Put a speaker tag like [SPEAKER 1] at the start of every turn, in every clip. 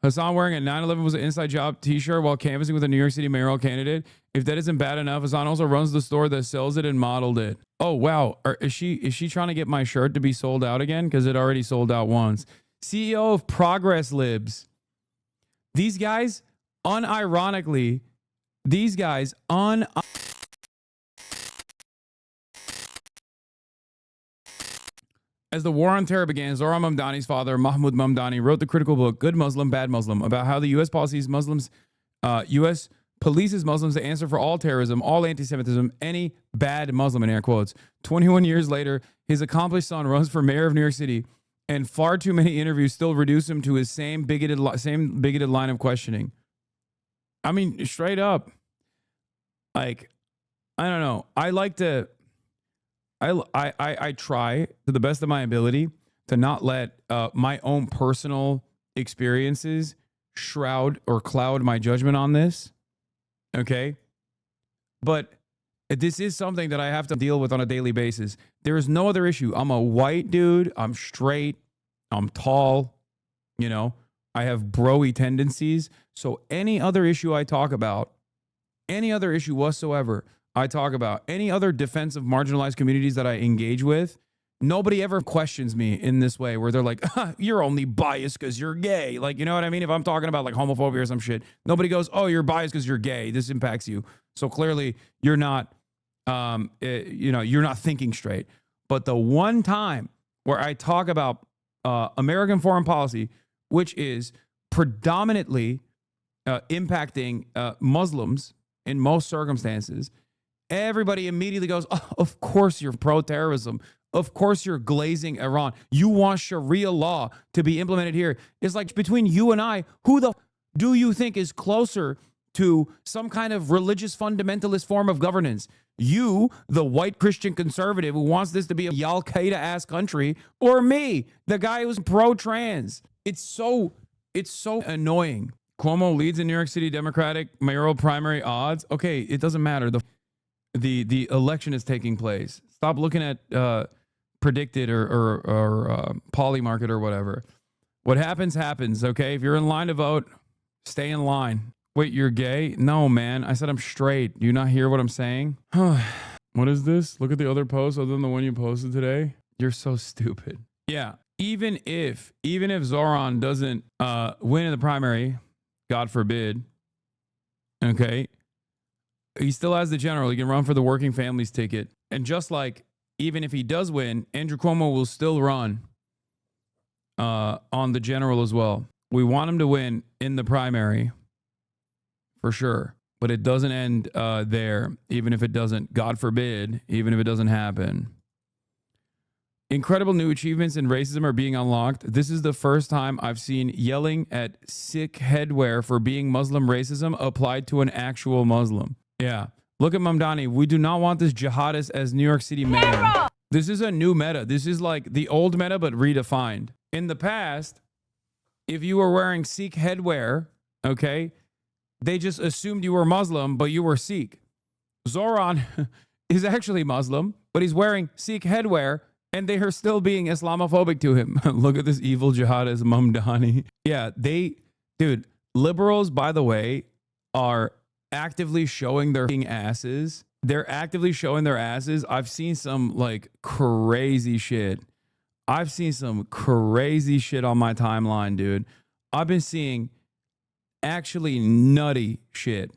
[SPEAKER 1] Hasan wearing a 9/11 was an inside job t-shirt while canvassing with a New York City mayoral candidate. If that isn't bad enough, Hasan also runs the store that sells it and modeled it. Oh, wow. Is she trying to get my shirt to be sold out again? Because it already sold out once. CEO of Progress Libs. These guys, unironically, as the war on terror began, Zohran Mamdani's father, Mahmoud Mamdani, wrote the critical book, Good Muslim, Bad Muslim, about how the U.S. policies U.S. polices Muslims to answer for all terrorism, all anti-Semitism, any bad Muslim, in air quotes. 21 years later, his accomplished son runs for mayor of New York City, and far too many interviews still reduce him to his same bigoted line of questioning. I mean, straight up, like, I don't know. I try to the best of my ability to not let my own personal experiences shroud or cloud my judgment on this. Okay. But this is something that I have to deal with on a daily basis. There is no other issue. I'm a white dude. I'm straight. I'm tall. You know, I have bro-y tendencies. So any other issue I talk about, any other issue whatsoever I talk about, any other defense of marginalized communities that I engage with, nobody ever questions me in this way where they're like, you're only biased because you're gay. Like, you know what I mean? If I'm talking about like homophobia or some shit, nobody goes, oh, you're biased because you're gay. This impacts you. So clearly you're not, you're not thinking straight. But the one time where I talk about American foreign policy, which is predominantly impacting Muslims in most circumstances, everybody immediately goes, oh, of course you're pro-terrorism. Of course you're glazing Iran. You want Sharia law to be implemented here. It's like between you and I, who the do you think is closer to some kind of religious fundamentalist form of governance? You, the white Christian conservative who wants this to be a Al-Qaeda-ass country, or me, the guy who's pro-trans. It's so annoying. Cuomo leads in New York City Democratic mayoral primary odds. Okay, it doesn't matter. The election is taking place. Stop looking at predicted or Polymarket or whatever. What happens, okay? If you're in line to vote, stay in line. Wait, you're gay? No, man. I said I'm straight. Do you not hear what I'm saying? What is this? Look at the other post other than the one you posted today. You're so stupid. Yeah. Even if Zohran doesn't win in the primary, God forbid, okay, he still has the general. He can run for the working families ticket. And just like, even if he does win, Andrew Cuomo will still run on the general as well. We want him to win in the primary for sure. But it doesn't end there, even if it doesn't, God forbid, even if it doesn't happen. Incredible new achievements in racism are being unlocked. This is the first time I've seen yelling at Sikh headwear for being Muslim racism applied to an actual Muslim. Yeah. Look at Mamdani. We do not want this jihadist as New York City mayor. This is a new meta. This is like the old meta, but redefined. In the past, if you were wearing Sikh headwear, okay, they just assumed you were Muslim, but you were Sikh. Zohran is actually Muslim, but he's wearing Sikh headwear, and they are still being Islamophobic to him. Look at this evil jihadist Mamdani. Yeah, dude, liberals, by the way, are actively showing their asses. They're actively showing their asses. I've seen some like crazy shit. I've seen some crazy shit on my timeline, dude. I've been seeing actually nutty shit.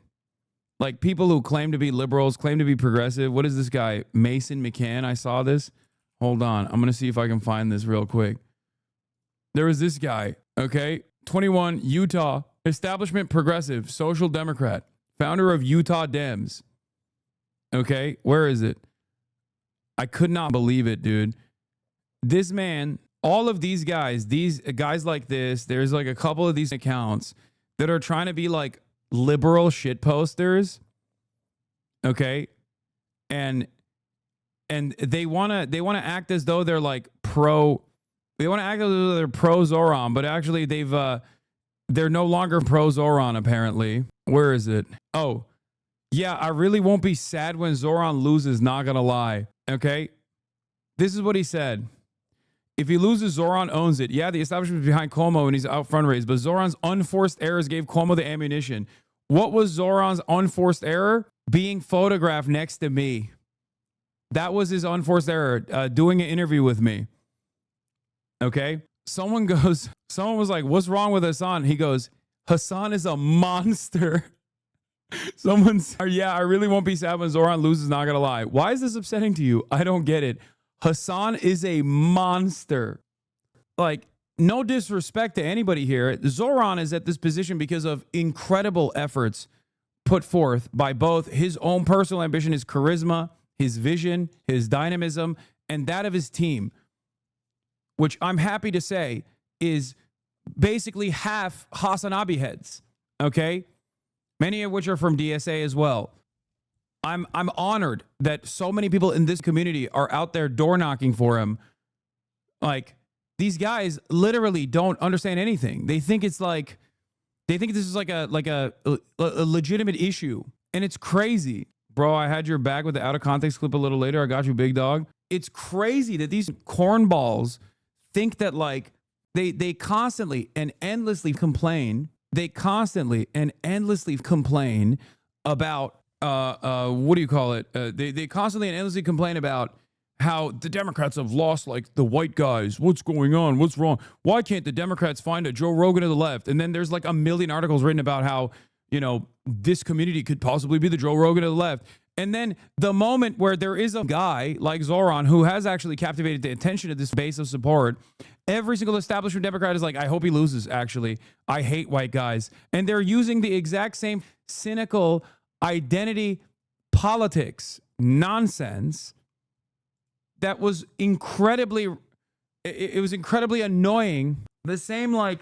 [SPEAKER 1] Like people who claim to be liberals, claim to be progressive. What is this guy? Mason McCann. I saw this. Hold on. I'm going to see if I can find this real quick. There was this guy, okay? 21, Utah, establishment progressive, social democrat, founder of Utah Dems. Okay, where is it? I could not believe it, dude. This man, all of these guys like this, there's like a couple of these accounts that are trying to be like liberal shit posters. Okay? And they want to act as though they're like pro Zohran, but actually they're no longer pro Zohran apparently. Where is it? Oh, yeah, I really won't be sad when Zohran loses, not gonna lie. Okay? This is what he said. If he loses, Zohran owns it. Yeah, the establishment is behind Cuomo and he's out front raised, but Zohran's unforced errors gave Cuomo the ammunition. What was Zohran's unforced error? Being photographed next to me. That was his unforced error, doing an interview with me. Okay? Someone was like, what's wrong with Hasan? He goes, Hasan is a monster. Yeah, I really won't be sad when Zohran loses, not gonna lie. Why is this upsetting to you? I don't get it. Hasan is a monster. Like, no disrespect to anybody here. Zohran is at this position because of incredible efforts put forth by both his own personal ambition, his charisma, his vision, his dynamism, and that of his team, which I'm happy to say is basically half HasanAbi heads, okay? Many of which are from DSA as well. I'm honored that so many people in this community are out there door knocking for him. Like, these guys literally don't understand anything. They think this is like a legitimate issue, and it's crazy. Bro, I had your back with the out of context clip a little later. I got you, big dog. It's crazy that these cornballs think that, like, they constantly and endlessly complain. They constantly and endlessly complain about what do you call it? They constantly and endlessly complain about how the Democrats have lost, like, the white guys. What's going on? What's wrong? Why can't the Democrats find a Joe Rogan to the left? And then there's like a million articles written about how, you know, this community could possibly be the Joe Rogan to the left. And then the moment where there is a guy like Zohran who has actually captivated the attention of this base of support, every single establishment Democrat is like, I hope he loses, actually. I hate white guys. And they're using the exact same cynical identity politics nonsense that was incredibly annoying. The same, like,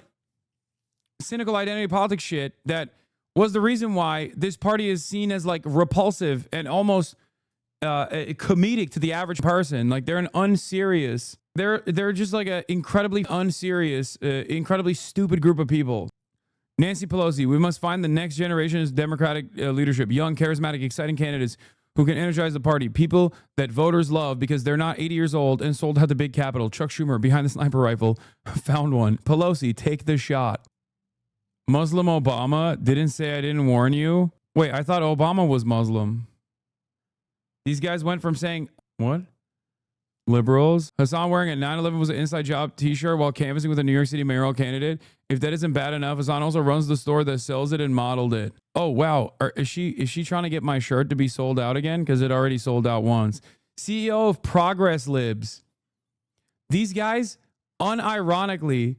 [SPEAKER 1] cynical identity politics shit that was the reason why this party is seen as, like, repulsive and almost comedic to the average person. Like, they're an unserious, they're just like an incredibly unserious, incredibly stupid group of people. Nancy Pelosi, we must find the next generation's Democratic leadership, young, charismatic, exciting candidates who can energize the party, people that voters love because they're not 80 years old and sold out the big capital. Chuck Schumer, behind the sniper rifle, found one. Pelosi, take the shot. Muslim Obama didn't say I didn't warn you. Wait, I thought Obama was Muslim. These guys went from saying, what? Liberals. Hasan wearing a 9/11 was an inside job t-shirt while canvassing with a New York City mayoral candidate. If that isn't bad enough, Hasan also runs the store that sells it and modeled it. Oh, wow. Is she trying to get my shirt to be sold out again? Because it already sold out once. CEO of Progress Libs. These guys unironically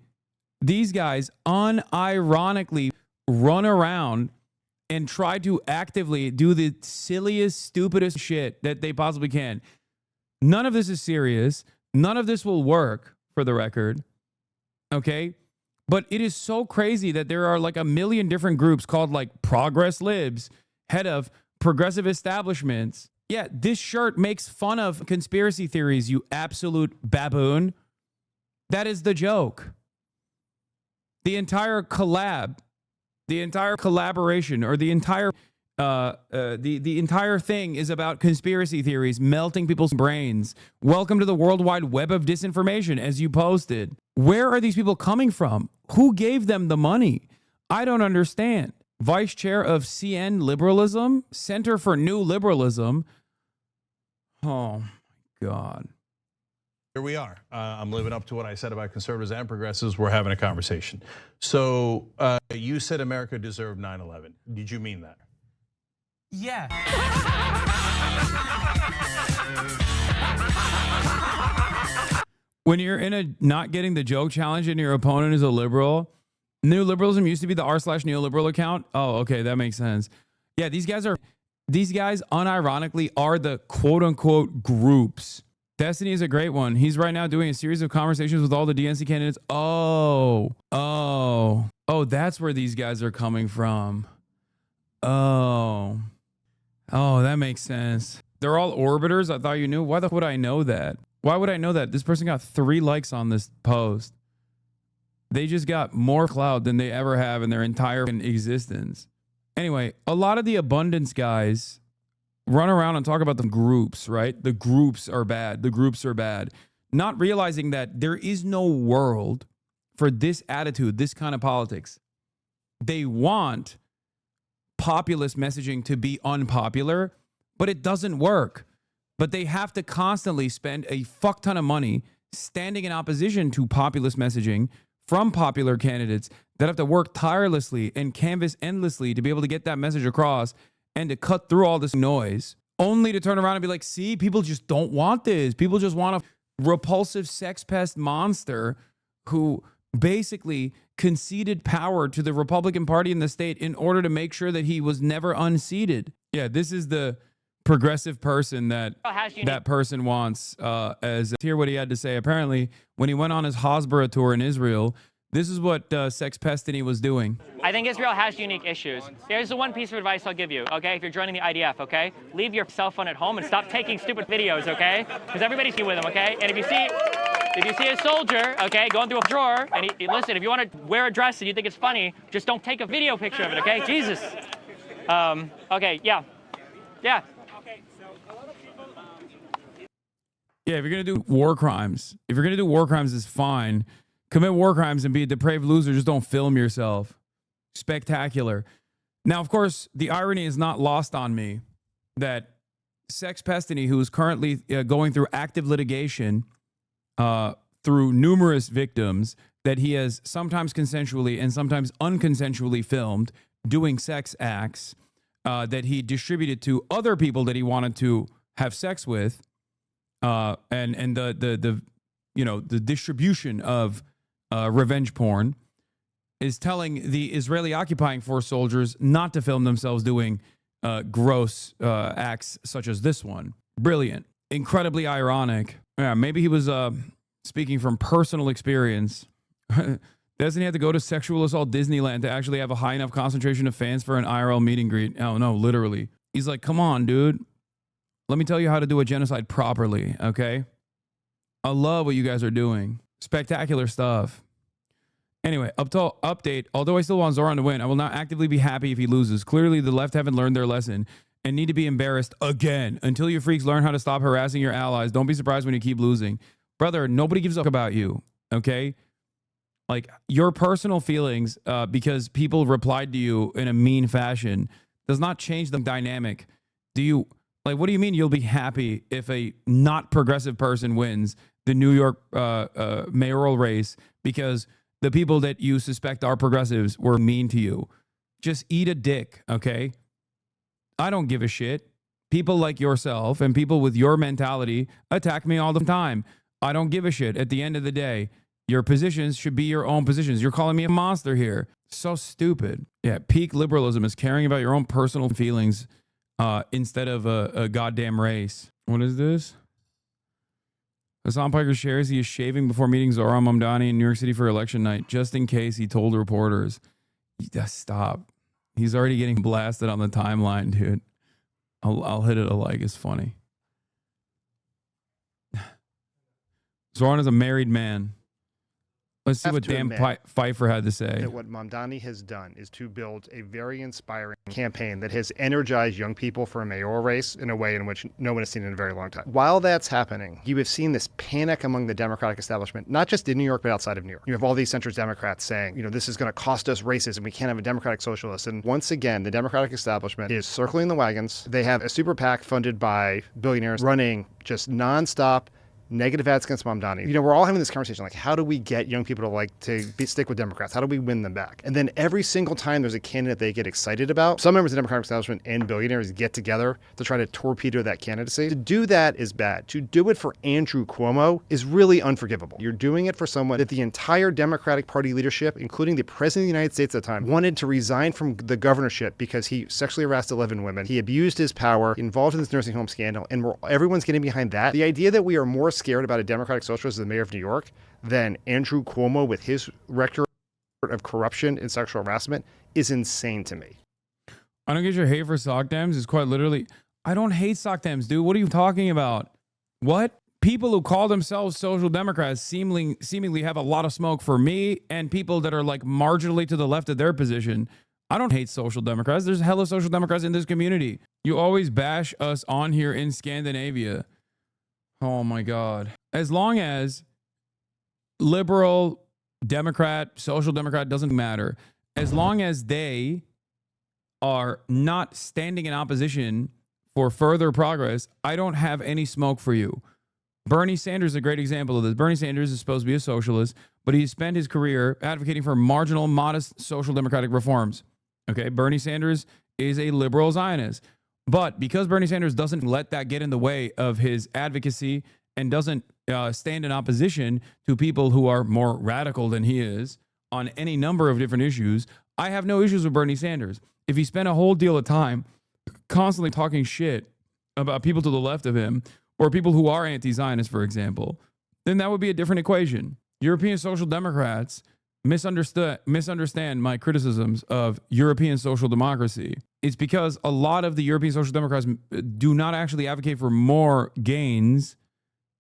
[SPEAKER 1] run around and try to actively do the silliest, stupidest shit that they possibly can. None of this is serious. None of this will work, for the record. Okay? But it is so crazy that there are like a million different groups called, like, Progress Libs, head of progressive establishments. Yeah, this shirt makes fun of conspiracy theories, you absolute baboon. That is the joke. The entire collaboration, or the entire the entire thing is about conspiracy theories melting people's brains. Welcome to the World Wide Web of disinformation, as you posted. Where are these people coming from? Who gave them the money? I don't understand. Vice chair of CN Liberalism, Center for New Liberalism. Oh my God.
[SPEAKER 2] Here we are. I'm living up to what I said about conservatives and progressives. We're having a conversation. So you said America deserved 9/11. Did you mean that?
[SPEAKER 1] Yeah. When you're in a not getting the joke challenge and your opponent is a liberal, New Liberalism used to be the r/neoliberal account. Oh, okay, that makes sense. Yeah, these guys unironically are the quote unquote groups. Destiny is a great one. He's right now doing a series of conversations with all the DNC candidates. Oh, that's where these guys are coming from. Oh, that makes sense. They're all orbiters. I thought you knew. Why the fuck would I know that? Why would I know that? This person got 3 likes on this post. They just got more clout than they ever have in their entire existence. Anyway, a lot of the abundance guys run around and talk about the groups, right? The groups are bad. The groups are bad. not realizing that there is no world for this attitude, this kind of politics. They want populist messaging to be unpopular, but it doesn't work. But they have to constantly spend a fuck ton of money standing in opposition to populist messaging from popular candidates that have to work tirelessly and canvass endlessly to be able to get that message across and to cut through all this noise, only to turn around and be like, see, people just don't want this. People just want a repulsive sex pest monster who basically conceded power to the Republican Party in the state in order to make sure that he was never unseated. Yeah, this is the progressive person that that person wants. As hear what he had to say. Apparently, when he went on his Hasbara tour in Israel, this is what Sex Pestany was doing.
[SPEAKER 3] I think Israel has unique issues. Here's the one piece of advice I'll give you, okay? If you're joining the IDF, okay? Leave your cell phone at home and stop taking stupid videos, okay? Because everybody's with them, okay? And if you see a soldier, okay, going through a drawer, and listen, if you want to wear a dress and you think it's funny, just don't take a video picture of it, okay? Jesus. Okay, yeah. Yeah.
[SPEAKER 1] Yeah, if you're going to do war crimes, it's fine. Commit war crimes and be a depraved loser. Just don't film yourself. Spectacular. Now, of course, the irony is not lost on me that Sex Pestany, who is currently going through active litigation through numerous victims that he has sometimes consensually and sometimes unconsensually filmed doing sex acts that he distributed to other people that he wanted to have sex with, and the distribution of revenge porn is telling the Israeli occupying force soldiers not to film themselves doing gross acts such as this one. Brilliant. Incredibly ironic. Yeah, maybe he was speaking from personal experience. Doesn't he have to go to sexual assault Disneyland to actually have a high enough concentration of fans for an IRL meet and greet? Oh, no, literally. He's like, come on, dude. Let me tell you how to do a genocide properly, okay? I love what you guys are doing. Spectacular stuff. Anyway, update. Although I still want Zohran to win, I will not actively be happy if he loses. Clearly, the left haven't learned their lesson and need to be embarrassed again. Until you freaks learn how to stop harassing your allies, don't be surprised when you keep losing. Brother, nobody gives a fuck about you, okay? Like, your personal feelings, because people replied to you in a mean fashion, does not change the dynamic. What do you mean you'll be happy if a not progressive person wins the New York mayoral race because the people that you suspect are progressives were mean to you? Just eat a dick, okay? I don't give a shit. People like yourself and people with your mentality attack me all the time. I don't give a shit. At the end of the day, your positions should be your own positions. You're calling me a monster here. So stupid. Yeah, peak liberalism is caring about your own personal feelings instead of a goddamn race. What is this? Hasan Piker shares he is shaving before meeting Zohran Mamdani in New York City for election night, just in case, he told reporters. Stop. He's already getting blasted on the timeline, dude. I'll hit it a like. It's funny. Zohran is a married man. Let's see what Dan Pfeiffer had to say.
[SPEAKER 4] That what Mamdani has done is to build a very inspiring campaign that has energized young people for a mayoral race in a way in which no one has seen in a very long time. While that's happening, you have seen this panic among the Democratic establishment, not just in New York, but outside of New York. You have all these centrist Democrats saying, this is going to cost us races and we can't have a Democratic socialist. And once again, the Democratic establishment is circling the wagons. They have a super PAC funded by billionaires running just nonstop negative ads against Mamdani. We're all having this conversation, like, how do we get young people to stick with Democrats? How do we win them back? And then every single time there's a candidate they get excited about, some members of the Democratic establishment and billionaires get together to try to torpedo that candidacy. To do that is bad. To do it for Andrew Cuomo is really unforgivable. You're doing it for someone that the entire Democratic Party leadership, including the President of the United States at the time, wanted to resign from the governorship because he sexually harassed 11 women. He abused his power, involved in this nursing home scandal, and everyone's getting behind that. The idea that we are more scared about a Democratic socialist as the mayor of New York than Andrew Cuomo with his record of corruption and sexual harassment is insane to me.
[SPEAKER 1] I don't get your hate for sock dams. It's quite literally, I don't hate sock dams, dude. What are you talking about? What? People who call themselves social democrats seemingly have a lot of smoke for me and people that are like marginally to the left of their position. I don't hate social democrats. There's hella social democrats in this community. You always bash us on here in Scandinavia. Oh my God. As long as liberal, Democrat, social democrat, doesn't matter. As long as they are not standing in opposition for further progress, I don't have any smoke for you. Bernie Sanders is a great example of this. Bernie Sanders is supposed to be a socialist, but he spent his career advocating for marginal, modest social democratic reforms. Okay, Bernie Sanders is a liberal Zionist. But because Bernie Sanders doesn't let that get in the way of his advocacy and doesn't stand in opposition to people who are more radical than he is on any number of different issues, I have no issues with Bernie Sanders. If he spent a whole deal of time constantly talking shit about people to the left of him, or people who are anti-Zionist, for example, then that would be a different equation. European social democrats misunderstand my criticisms of European social democracy. It's because a lot of the European social democrats do not actually advocate for more gains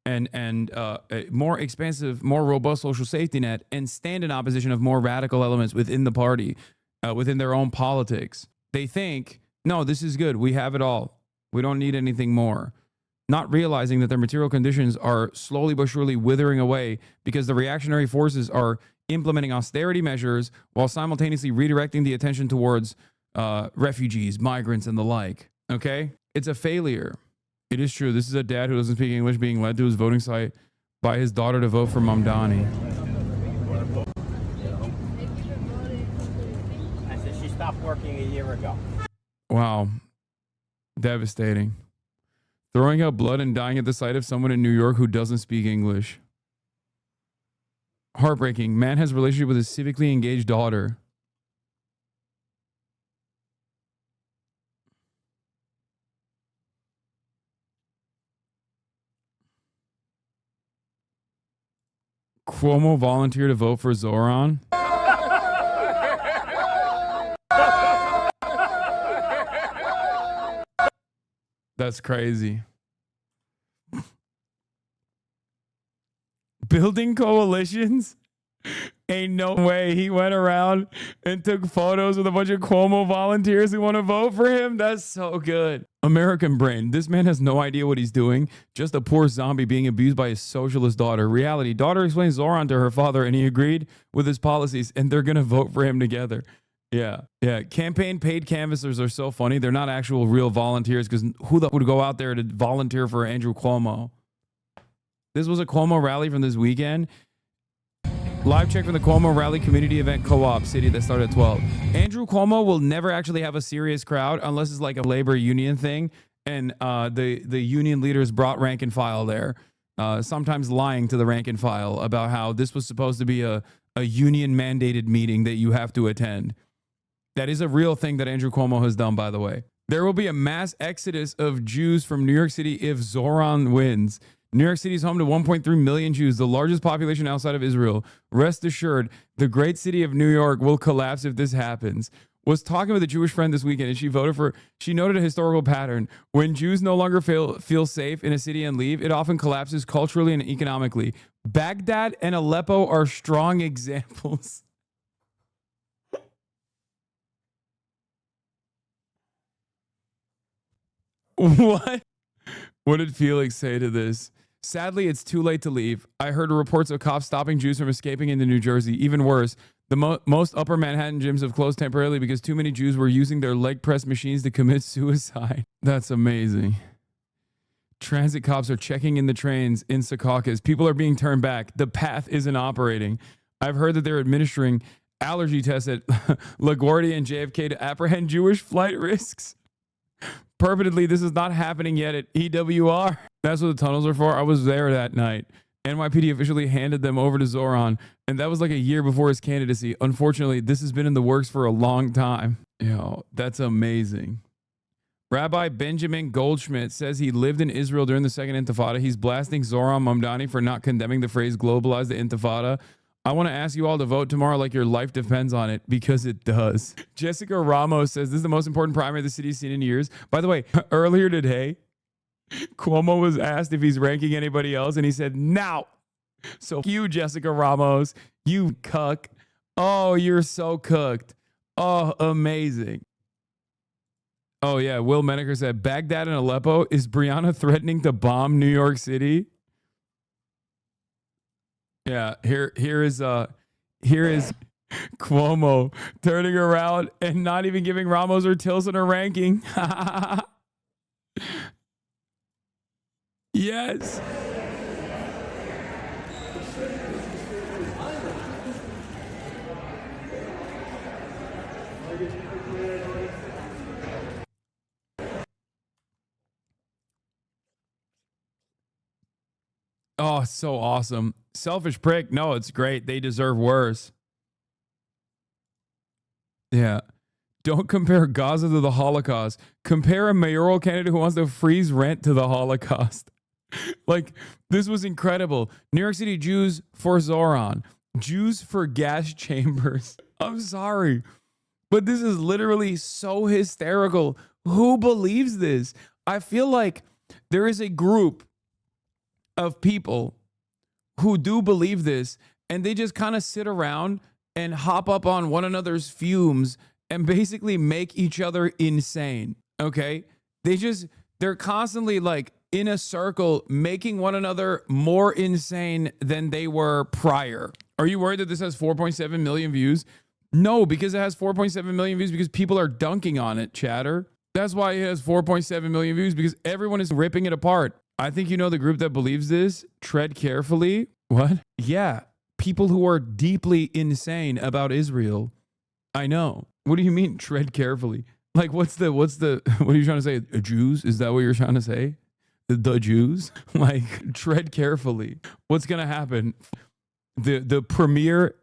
[SPEAKER 1] and a more expansive, more robust social safety net, and stand in opposition of more radical elements within the party, within their own politics. They think, no, this is good. We have it all. We don't need anything more. Not realizing that their material conditions are slowly but surely withering away because the reactionary forces are implementing austerity measures while simultaneously redirecting the attention towards refugees, migrants, and the like. Okay? It's a failure. It is true. This is a dad who doesn't speak English being led to his voting site by his daughter to vote for Mamdani.
[SPEAKER 5] I said she stopped working a year ago.
[SPEAKER 1] Wow. Devastating. Throwing up blood and dying at the sight of someone in New York who doesn't speak English. Heartbreaking. Man has a relationship with his civically engaged daughter. Cuomo volunteered to vote for Zohran. That's crazy. Building coalitions? Ain't no way he went around and took photos with a bunch of Cuomo volunteers who want to vote for him. That's so good. American brain. This man has no idea what he's doing. Just a poor zombie being abused by his socialist daughter. Reality. Daughter explains Zohran to her father and he agreed with his policies and they're going to vote for him together. Yeah. Campaign paid canvassers are so funny. They're not actual real volunteers because who would go out there to volunteer for Andrew Cuomo? This was a Cuomo rally from this weekend. Live check from the Cuomo Rally Community Event Co-op City that started at 12. Andrew Cuomo will never actually have a serious crowd unless it's like a labor union thing. And the union leaders brought rank and file there, sometimes lying to the rank and file about how this was supposed to be a union mandated meeting that you have to attend. That is a real thing that Andrew Cuomo has done, by the way. There will be a mass exodus of Jews from New York City if Zohran wins. New York City is home to 1.3 million Jews, the largest population outside of Israel. Rest assured, the great city of New York will collapse if this happens. Was talking with a Jewish friend this weekend, and she noted a historical pattern. When Jews no longer feel safe in a city and leave, it often collapses culturally and economically. Baghdad and Aleppo are strong examples. What? What did Felix say to this? Sadly, it's too late to leave. I heard reports of cops stopping Jews from escaping into New Jersey. Even worse, the most upper Manhattan gyms have closed temporarily because too many Jews were using their leg press machines to commit suicide. That's amazing. Transit cops are checking in the trains in Secaucus. People are being turned back. The path isn't operating. I've heard that they're administering allergy tests at LaGuardia and JFK to apprehend Jewish flight risks. Permanently, this is not happening yet at EWR. That's what the tunnels are for. I was there that night. NYPD officially handed them over to Zohran, and that was like a year before his candidacy. Unfortunately, this has been in the works for a long time. That's amazing. Rabbi Benjamin Goldschmidt says he lived in Israel during the Second Intifada. He's blasting Zohran Mamdani for not condemning the phrase globalize the Intifada. I want to ask you all to vote tomorrow like your life depends on it, because it does. Jessica Ramos says this is the most important primary the city's seen in years. By the way, earlier today, Cuomo was asked if he's ranking anybody else, and he said, no. So you, Jessica Ramos, you cuck. Oh, you're so cooked. Oh, amazing. Oh yeah, Will Menaker said Baghdad and Aleppo. Is Brianna threatening to bomb New York City? Yeah, here is Cuomo turning around and not even giving Ramos or Tilson a ranking. Yes. Oh, so awesome. Selfish prick. No, it's great. They deserve worse. Yeah. Don't compare Gaza to the Holocaust. Compare a mayoral candidate who wants to freeze rent to the Holocaust. Like, this was incredible. New York City Jews for Zohran. Jews for gas chambers. I'm sorry, but this is literally so hysterical. Who believes this? I feel like there is a group of people who do believe this, and they just kind of sit around and hop up on one another's fumes and basically make each other insane. Okay? They're constantly like in a circle making one another more insane than they were prior. Are you worried that this has 4.7 million views? No, because it has 4.7 million views because people are dunking on it, chatter. That's why it has 4.7 million views, because everyone is ripping it apart. I think you know the group that believes this. Tread carefully. What? Yeah. People who are deeply insane about Israel. I know. What do you mean tread carefully? Like what are you trying to say? Jews? Is that what you're trying to say? The Jews? Like, tread carefully. What's going to happen? The premier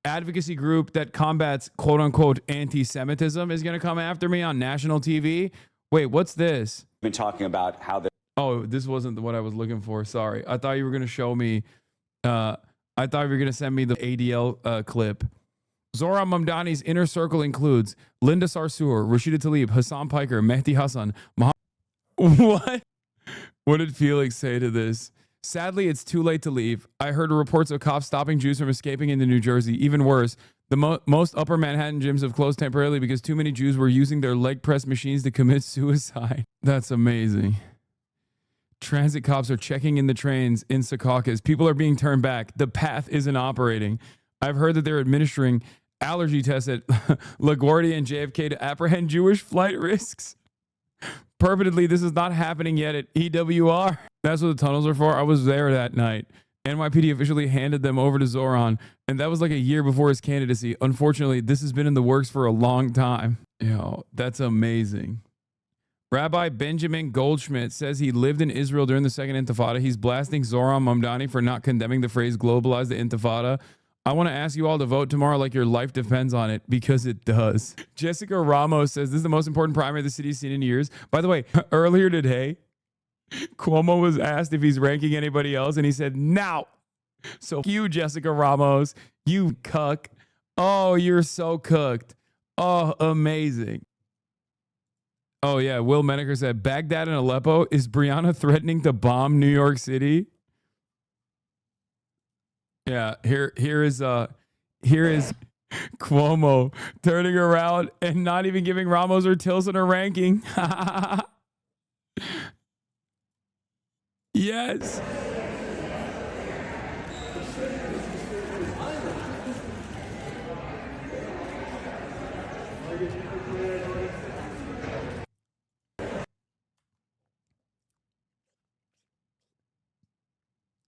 [SPEAKER 1] advocacy group that combats quote unquote anti-Semitism is going to come after me on national TV. Wait, what's this?
[SPEAKER 6] Been talking about how the
[SPEAKER 1] this wasn't what I was looking for. Sorry. I thought you were going to show me. I thought you were going to send me the ADL clip. Zohran Mamdani's inner circle includes Linda Sarsour, Rashida Tlaib, Hassan Piker, Mehdi Hasan. What? What did Felix say to this? Sadly, it's too late to leave. I heard reports of cops stopping Jews from escaping into New Jersey. Even worse, the most upper Manhattan gyms have closed temporarily because too many Jews were using their leg press machines to commit suicide. That's amazing. Transit cops are checking in the trains in Secaucus. People are being turned back. The path isn't operating. I've heard that they're administering allergy tests at LaGuardia and JFK to apprehend Jewish flight risks. Permanently, this is not happening yet at EWR. That's what the tunnels are for. I was there that night. NYPD officially handed them over to Zohran, and that was like a year before his candidacy. Unfortunately, this has been in the works for a long time. That's amazing. Rabbi Benjamin Goldschmidt says he lived in Israel during the Second Intifada. He's blasting Zohran Mamdani for not condemning the phrase globalize the Intifada. I want to ask you all to vote tomorrow like your life depends on it, because it does. Jessica Ramos says this is the most important primary the city's seen in years. By the way, earlier today, Cuomo was asked if he's ranking anybody else, and he said, no. So you, Jessica Ramos, you cuck. Oh, you're so cooked. Oh, amazing. Oh, yeah. Will Menaker said, Baghdad and Aleppo. Is Brianna threatening to bomb New York City? Yeah, here is Cuomo turning around and not even giving Ramos or Tilson a ranking. Yes.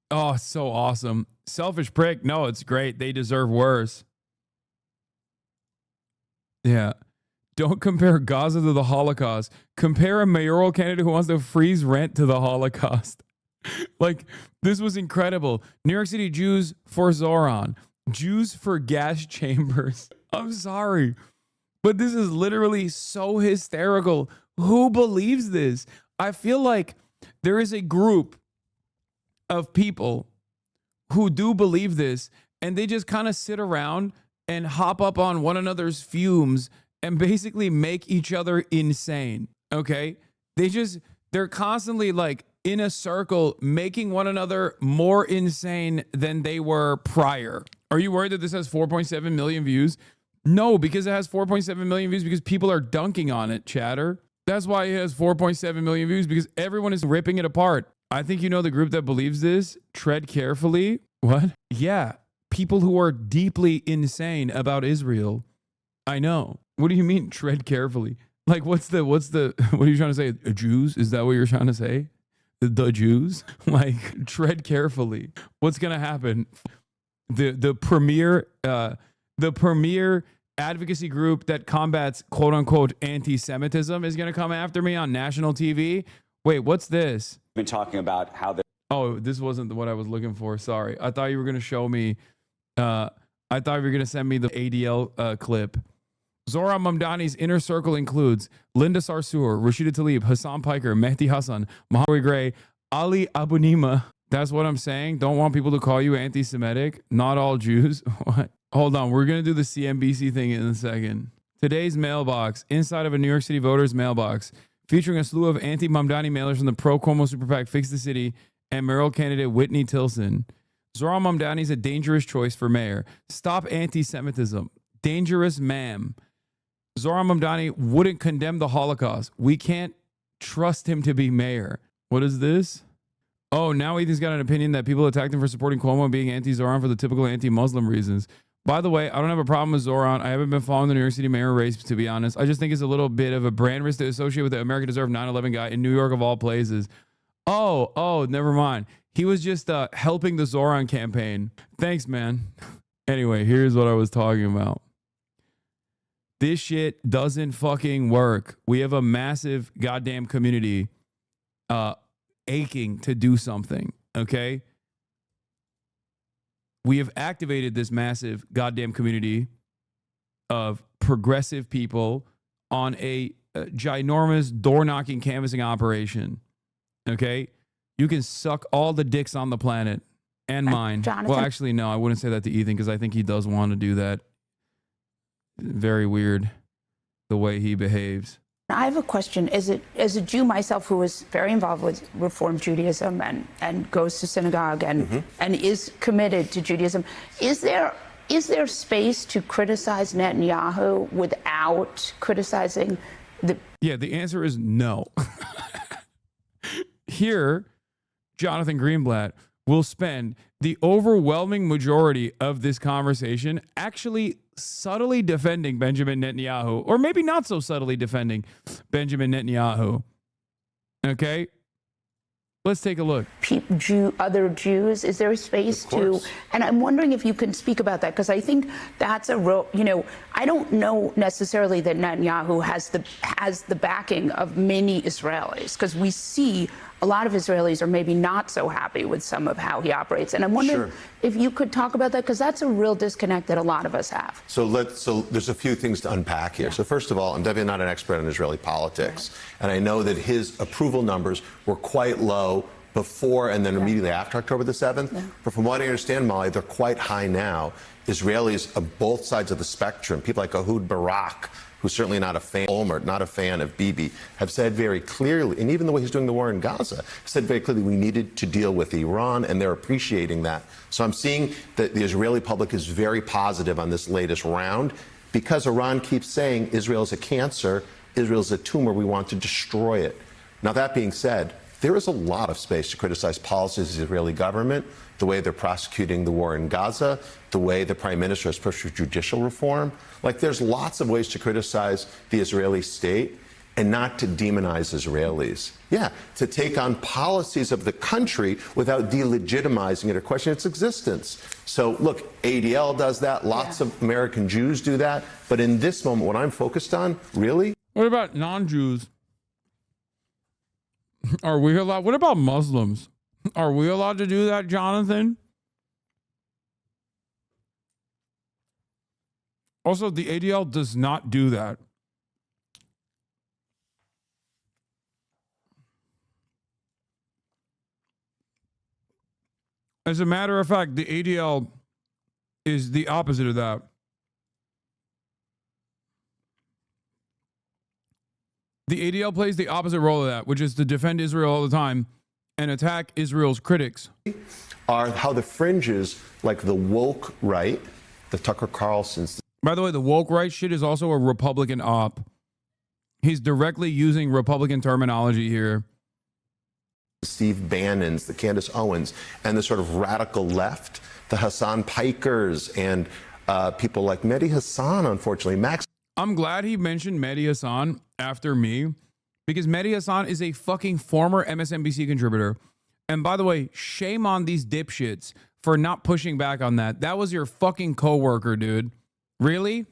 [SPEAKER 1] Oh, so awesome. Selfish prick. No, it's great. They deserve worse. Yeah. Don't compare Gaza to the Holocaust. Compare a mayoral candidate who wants to freeze rent to the Holocaust. Like, this was incredible. New York City Jews for Zohran. Jews for gas chambers. I'm sorry, but this is literally so hysterical. Who believes this? I feel like there is a group of people who do believe this, and they just kind of sit around and hop up on one another's fumes and basically make each other insane. Okay? They're constantly like in a circle making one another more insane than they were prior. Are you worried that this has 4.7 million views? No, because it has 4.7 million views because people are dunking on it, chatter. That's why it has 4.7 million views, because everyone is ripping it apart. I think you know the group that believes this. Tread carefully. What? Yeah. People who are deeply insane about Israel. I know. What do you mean tread carefully? Like what are you trying to say? Jews? Is that what you're trying to say? The Jews? Like tread carefully. What's going to happen? The premier advocacy group that combats quote unquote anti-Semitism is going to come after me on national TV. Wait, what's this?
[SPEAKER 6] Been talking about how the
[SPEAKER 1] Oh, this wasn't what I was looking for. Sorry. I thought you were going to show me. I thought you were going to send me the ADL clip. Zohran Mamdani's inner circle includes Linda Sarsour, Rashida Tlaib, Hassan Piker, Mehdi Hasan, Mohammed Gray, Ali Abunima. That's what I'm saying. Don't want people to call you anti-Semitic. Not all Jews. What? Hold on. We're going to do the CNBC thing in a second. Today's mailbox, inside of a New York City voters mailbox, featuring a slew of anti-Mamdani mailers from the pro-Cuomo super PAC Fix the City and mayoral candidate Whitney Tilson. Zohran Mamdani is a dangerous choice for mayor. Stop anti-Semitism. Dangerous, ma'am. Zohran Mamdani wouldn't condemn the Holocaust. We can't trust him to be mayor. What is this? Oh, now Ethan's got an opinion that people attacked him for supporting Cuomo and being anti-Zohran for the typical anti-Muslim reasons. By the way, I don't have a problem with Zohran. I haven't been following the New York City mayor race, to be honest. I just think it's a little bit of a brand risk to associate with the America Deserve 9/11 guy in New York of all places. Oh, never mind. He was just helping the Zohran campaign. Thanks, man. Anyway, here's what I was talking about. This shit doesn't fucking work. We have a massive goddamn community aching to do something, okay? We have activated this massive goddamn community of progressive people on a ginormous door-knocking canvassing operation, okay? You can suck all the dicks on the planet and mine.
[SPEAKER 7] Jonathan.
[SPEAKER 1] Well, actually, no, I wouldn't say that to Ethan because I think he does want to do that. Very weird the way he behaves.
[SPEAKER 7] I have a question. As a Jew myself who is very involved with Reform Judaism and goes to synagogue and is committed to Judaism, is there space to criticize Netanyahu without criticizing the...
[SPEAKER 1] Yeah, the answer is no. Here, Jonathan Greenblatt will spend the overwhelming majority of this conversation actually subtly defending Benjamin Netanyahu, or maybe not so subtly defending Benjamin Netanyahu. Okay? Let's take a look.
[SPEAKER 7] Other Jews, is there a space to, and I'm wondering if you can speak about that, because I think that's a real, I don't know necessarily that Netanyahu has the backing of many Israelis, because we see a lot of Israelis are maybe not so happy with some of how he operates. And I'm wondering if you could talk about that, because that's a real disconnect that a lot of us have.
[SPEAKER 8] So there's a few things to unpack here. So first of all, I'm definitely not an expert on Israeli politics. And I know that his approval numbers were quite low before and then immediately after October the 7th. But from what I understand, Molly, they're quite high now. Israelis of both sides of the spectrum, people like Ehud Barak, who's certainly not a fan, Olmert, not a fan of Bibi, have said very clearly, and even the way he's doing the war in Gaza, said very clearly we needed to deal with Iran, and they're appreciating that. So I'm seeing that the Israeli public is very positive on this latest round because Iran keeps saying Israel is a cancer, Israel is a tumor, we want to destroy it. Now, that being said, there is a lot of space to criticize policies of the Israeli government, the way they're prosecuting the war in Gaza, the way the prime minister has pushed for judicial reform. Like, there's lots of ways to criticize the Israeli state and not to demonize Israelis. Yeah, to take on policies of the country without delegitimizing it or questioning its existence. So, look, ADL does that. Lots of American Jews do that. But in this moment, what I'm focused on, really?
[SPEAKER 1] What about non-Jews? Are we allowed? What about Muslims? Are we allowed to do that, Jonathan? Also, the ADL does not do that. As a matter of fact, the ADL is the opposite of that. The ADL plays the opposite role of that, which is to defend Israel all the time and attack Israel's critics.
[SPEAKER 8] Are how the fringes, like the woke right, the Tucker Carlsons,
[SPEAKER 1] By the way, the woke right shit is also a Republican op. He's directly using Republican terminology here.
[SPEAKER 8] Steve Bannons, the Candace Owens, and the sort of radical left, the Hasan Pikers, and people like Mehdi Hasan, unfortunately.
[SPEAKER 1] I'm glad he mentioned Mehdi Hasan after me, because Mehdi Hasan is a fucking former MSNBC contributor. And by the way, shame on these dipshits for not pushing back on that. That was your fucking coworker, dude. Really?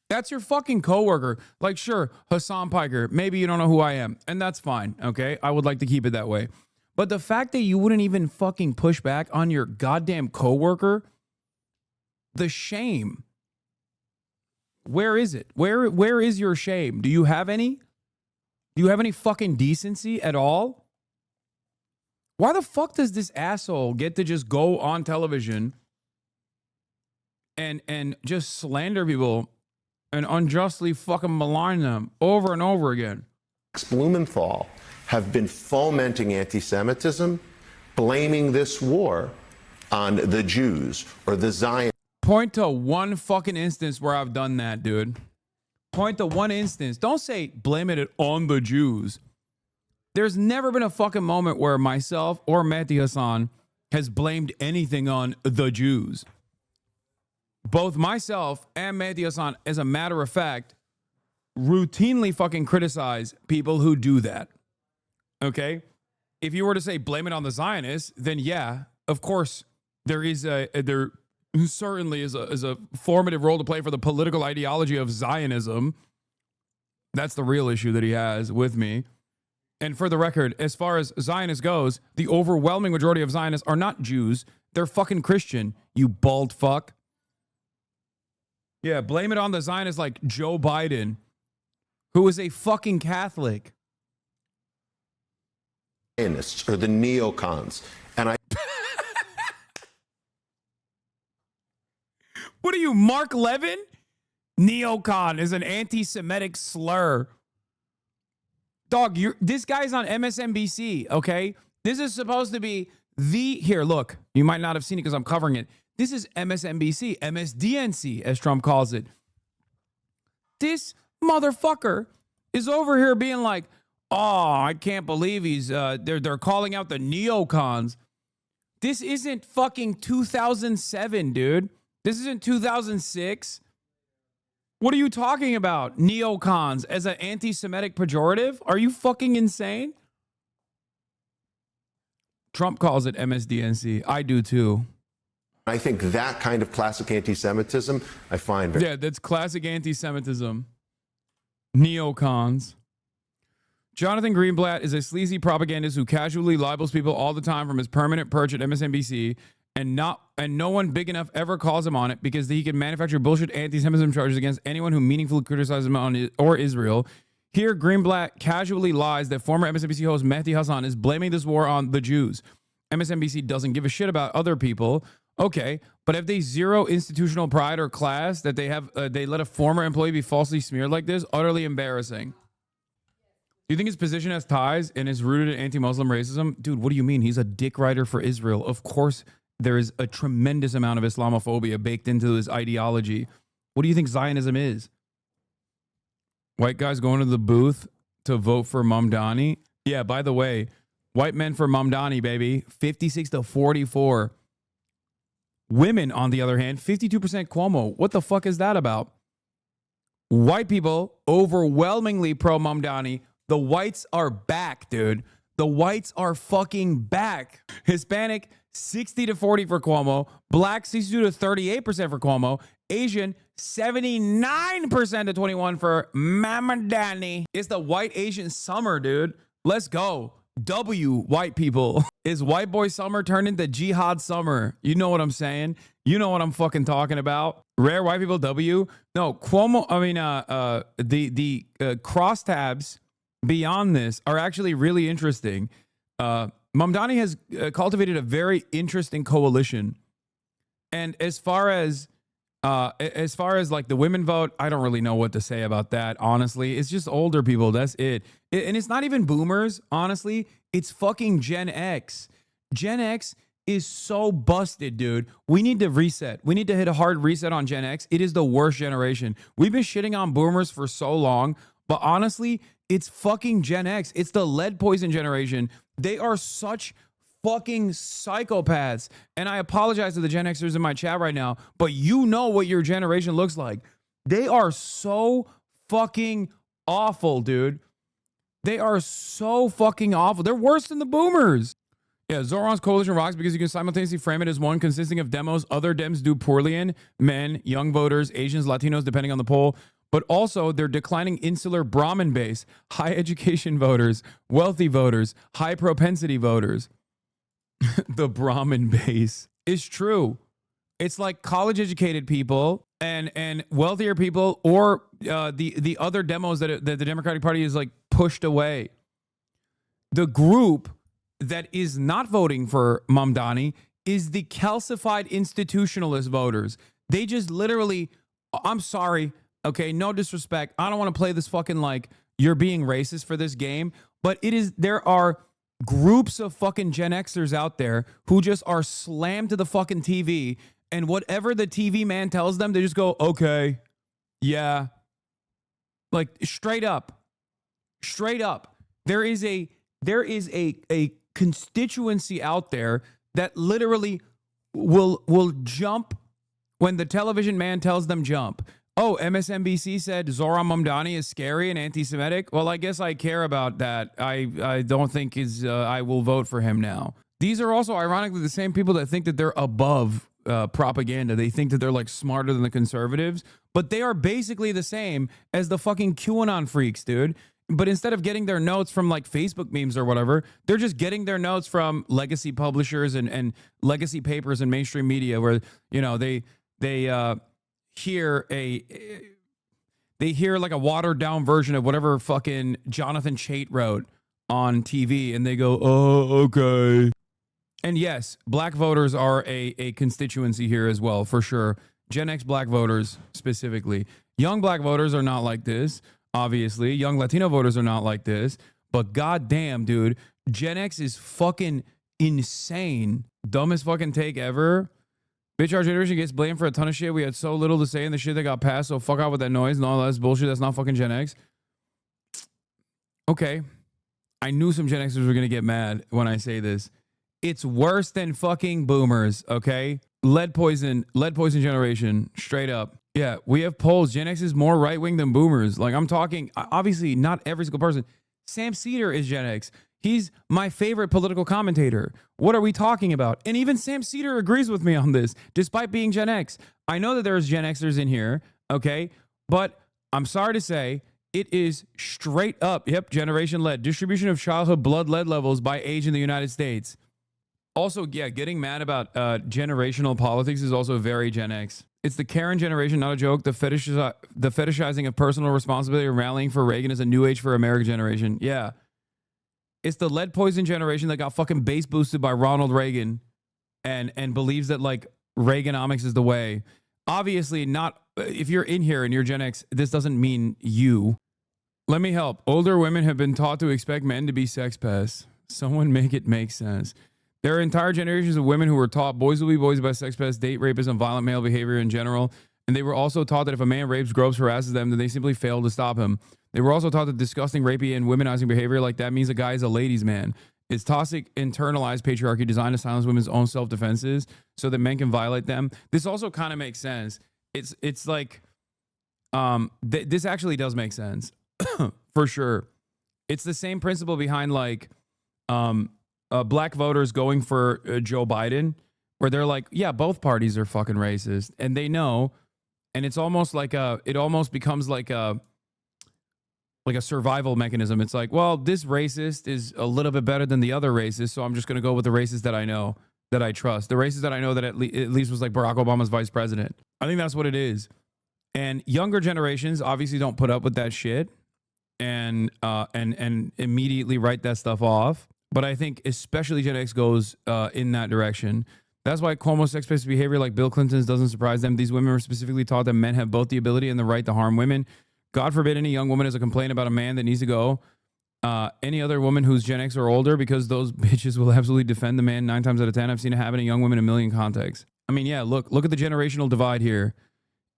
[SPEAKER 1] That's your fucking coworker. Like, sure, Hasan Piker, maybe you don't know who I am, and that's fine, okay? I would like to keep it that way. But the fact that you wouldn't even fucking push back on your goddamn coworker, the shame. Where is it? Where is your shame? Do you have any? Do you have any fucking decency at all? Why the fuck does this asshole get to just go on television and just slander people and unjustly fucking malign them over and over again?
[SPEAKER 8] Blumenthal have been fomenting anti-Semitism, blaming this war on the Jews or the Zionists.
[SPEAKER 1] Point to one fucking instance where I've done that, dude. Point to one instance. Don't say blame it on the Jews. There's never been a fucking moment where myself or Mehdi Hasan has blamed anything on the Jews. Both myself and Mehdi Hasan, as a matter of fact, routinely fucking criticize people who do that. Okay? If you were to say blame it on the Zionists, then yeah, of course, there certainly is a formative role to play for the political ideology of Zionism. That's the real issue that he has with me. And for the record, as far as Zionists goes, the overwhelming majority of Zionists are not Jews. They're fucking Christian, you bald fuck. Yeah, blame it on the Zionists like Joe Biden, who is a fucking Catholic.
[SPEAKER 8] Or the neocons. And I
[SPEAKER 1] What are you, Mark Levin? Neocon is an anti-Semitic slur. Dog, this guy's on MSNBC, okay? This is supposed to be here, look, you might not have seen it because I'm covering it. This is MSNBC, MSDNC, as Trump calls it. This motherfucker is over here being like, oh, I can't believe he's, they're calling out the neocons. This isn't fucking 2007, dude. This isn't 2006. What are you talking about? Neocons as an anti-Semitic pejorative? Are you fucking insane? Trump calls it MSDNC. I do too.
[SPEAKER 8] I think that kind of classic anti-Semitism, I find very...
[SPEAKER 1] Yeah, that's classic anti-Semitism. Neocons. Jonathan Greenblatt is a sleazy propagandist who casually libels people all the time from his permanent perch at MSNBC, and no one big enough ever calls him on it because he can manufacture bullshit anti-Semitism charges against anyone who meaningfully criticizes him on or Israel. Here, Greenblatt casually lies that former MSNBC host Mehdi Hasan is blaming this war on the Jews. MSNBC doesn't give a shit about other people. Okay, but have they zero institutional pride or class that they have? They let a former employee be falsely smeared like this? Utterly embarrassing. Do you think his position has ties and is rooted in anti-Muslim racism? Dude, what do you mean? He's a dick rider for Israel. Of course, there is a tremendous amount of Islamophobia baked into his ideology. What do you think Zionism is? White guys going to the booth to vote for Mamdani? Yeah, by the way, white men for Mamdani, baby. 56 to 44. Women, on the other hand, 52% Cuomo. What the fuck is that about? White people, overwhelmingly pro-Mamdani. The whites are back, dude. The whites are fucking back. Hispanic, 60 to 40 for Cuomo. Black, 62 to 38% for Cuomo. Asian, 79% to 21 for Mamdani. It's the white Asian summer, dude. Let's go. W, white people. Is white boy summer turned into jihad summer? You know what I'm saying? You know what I'm fucking talking about. Rare white people, W. No, Cuomo, I mean, the crosstabs beyond this are actually really interesting. Mamdani has cultivated a very interesting coalition. And as far as like the women vote, I don't really know what to say about that, honestly. It's just older people, that's it. And it's not even boomers, honestly. It's fucking Gen X. Gen X is so busted, dude. We need to reset. We need to hit a hard reset on Gen X. It is the worst generation. We've been shitting on boomers for so long, but honestly, it's fucking Gen X. It's the lead poison generation. They are such fucking psychopaths. And I apologize to the Gen Xers in my chat right now, but you know what your generation looks like. They are so fucking awful, dude. They are so fucking awful. They're worse than the boomers. Yeah, Zohran's coalition rocks because you can simultaneously frame it as one consisting of demos other Dems do poorly in, men, young voters, Asians, Latinos, depending on the poll, but also their declining insular Brahmin base, high education voters, wealthy voters, high propensity voters. The Brahmin base is true. It's like college educated people and wealthier people, or the other demos that the Democratic Party is like pushed away. The group that is not voting for Mamdani is the calcified institutionalist voters. They just literally, I'm sorry, okay, no disrespect. I don't want to play this fucking like you're being racist for this game, but there are groups of fucking Gen Xers out there who just are slammed to the fucking TV, and whatever the TV man tells them, they just go, okay, yeah. Like straight up. There is a constituency out there that literally will jump when the television man tells them jump. Oh, MSNBC said Zohran Mamdani is scary and anti-Semitic. Well, I guess I care about that. I don't think I will vote for him now. These are also ironically the same people that think that they're above propaganda. They think that they're like smarter than the conservatives, but they are basically the same as the fucking QAnon freaks, dude. But instead of getting their notes from like Facebook memes or whatever, they're just getting their notes from legacy publishers and legacy papers and mainstream media, where, you know, they hear like a watered down version of whatever fucking Jonathan Chait wrote on TV, and they go, oh, okay. And yes, black voters are a constituency here as well, for sure. Gen X black voters specifically. Young black voters are not like this. Obviously, young Latino voters are not like this, but goddamn, dude, Gen X is fucking insane. Dumbest fucking take ever. Bitch, our generation gets blamed for a ton of shit. We had so little to say in the shit that got passed, so fuck out with that noise and all that bullshit. That's not fucking Gen X. Okay. I knew some Gen Xers were gonna get mad when I say this. It's worse than fucking boomers, okay? Lead poison generation, straight up. Yeah, we have polls. Gen X is more right-wing than boomers. Like, I'm talking, obviously, not every single person. Sam Cedar is Gen X. He's my favorite political commentator. What are we talking about? And even Sam Cedar agrees with me on this, despite being Gen X. I know that there's Gen Xers in here, okay? But I'm sorry to say, it is straight up, yep, generation-led. Distribution of childhood blood lead levels by age in the United States. Also, yeah, getting mad about generational politics is also very Gen X. It's the Karen generation, not a joke. The fetishizing of personal responsibility and rallying for Reagan is a new age for America generation. Yeah. It's the lead poison generation that got fucking base boosted by Ronald Reagan and believes that like Reaganomics is the way. Obviously not. If you're in here and you're Gen X, this doesn't mean you. Let me help. Older women have been taught to expect men to be sex pests. Someone make it make sense. There are entire generations of women who were taught boys will be boys by sex pests, date rapists, and violent male behavior in general. And they were also taught that if a man rapes, gropes, harasses them, then they simply fail to stop him. They were also taught that disgusting, rapey, and womanizing behavior like that means a guy is a ladies' man. It's toxic, internalized patriarchy designed to silence women's own self-defenses so that men can violate them. This also kind of makes sense. It's like, this actually does make sense, for sure. It's the same principle behind like, black voters going for Joe Biden, where they're like, yeah, both parties are fucking racist, and they know, and it's almost like it almost becomes like a survival mechanism. It's like, well, this racist is a little bit better than the other racist, so I'm just going to go with the racist that I know, that I trust, the racist that I know that at least was like Barack Obama's vice president. I think that's what it is. And younger generations obviously don't put up with that shit and immediately write that stuff off. But I think especially Gen X goes in that direction. That's why Cuomo's sex-based behavior like Bill Clinton's doesn't surprise them. These women were specifically taught that men have both the ability and the right to harm women. God forbid any young woman has a complaint about a man that needs to go Any other woman who's Gen X or older, because those bitches will absolutely defend the man 9 times out of 10. I've seen it happen in young women in a million contexts. I mean, yeah, look at the generational divide here.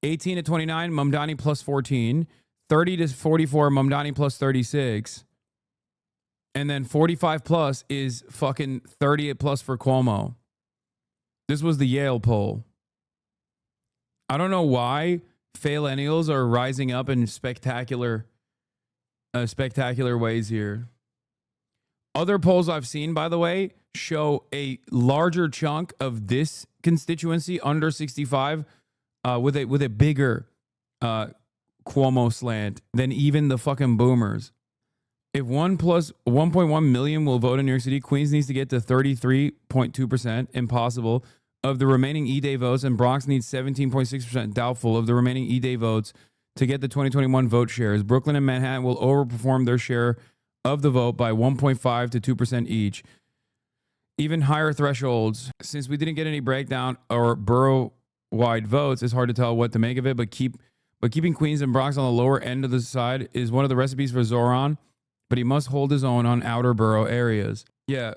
[SPEAKER 1] 18 to 29, Mamdani plus 14. 30 to 44, Mamdani plus 36. And then 45 plus is fucking 38 plus for Cuomo. This was the Yale poll. I don't know why millennials are rising up in spectacular ways here. Other polls I've seen, by the way, show a larger chunk of this constituency under 65 with a bigger Cuomo slant than even the fucking boomers. If 1.1 million will vote in New York City, Queens needs to get to 33.2%, impossible, of the remaining E-Day votes, and Bronx needs 17.6%, doubtful, of the remaining E-Day votes to get the 2021 vote shares. Brooklyn and Manhattan will overperform their share of the vote by 1.5 to 2% each. Even higher thresholds. Since we didn't get any breakdown or borough-wide votes, it's hard to tell what to make of it, but keeping Queens and Bronx on the lower end of the side is one of the recipes for Zohran, but he must hold his own on outer borough areas. Yeah,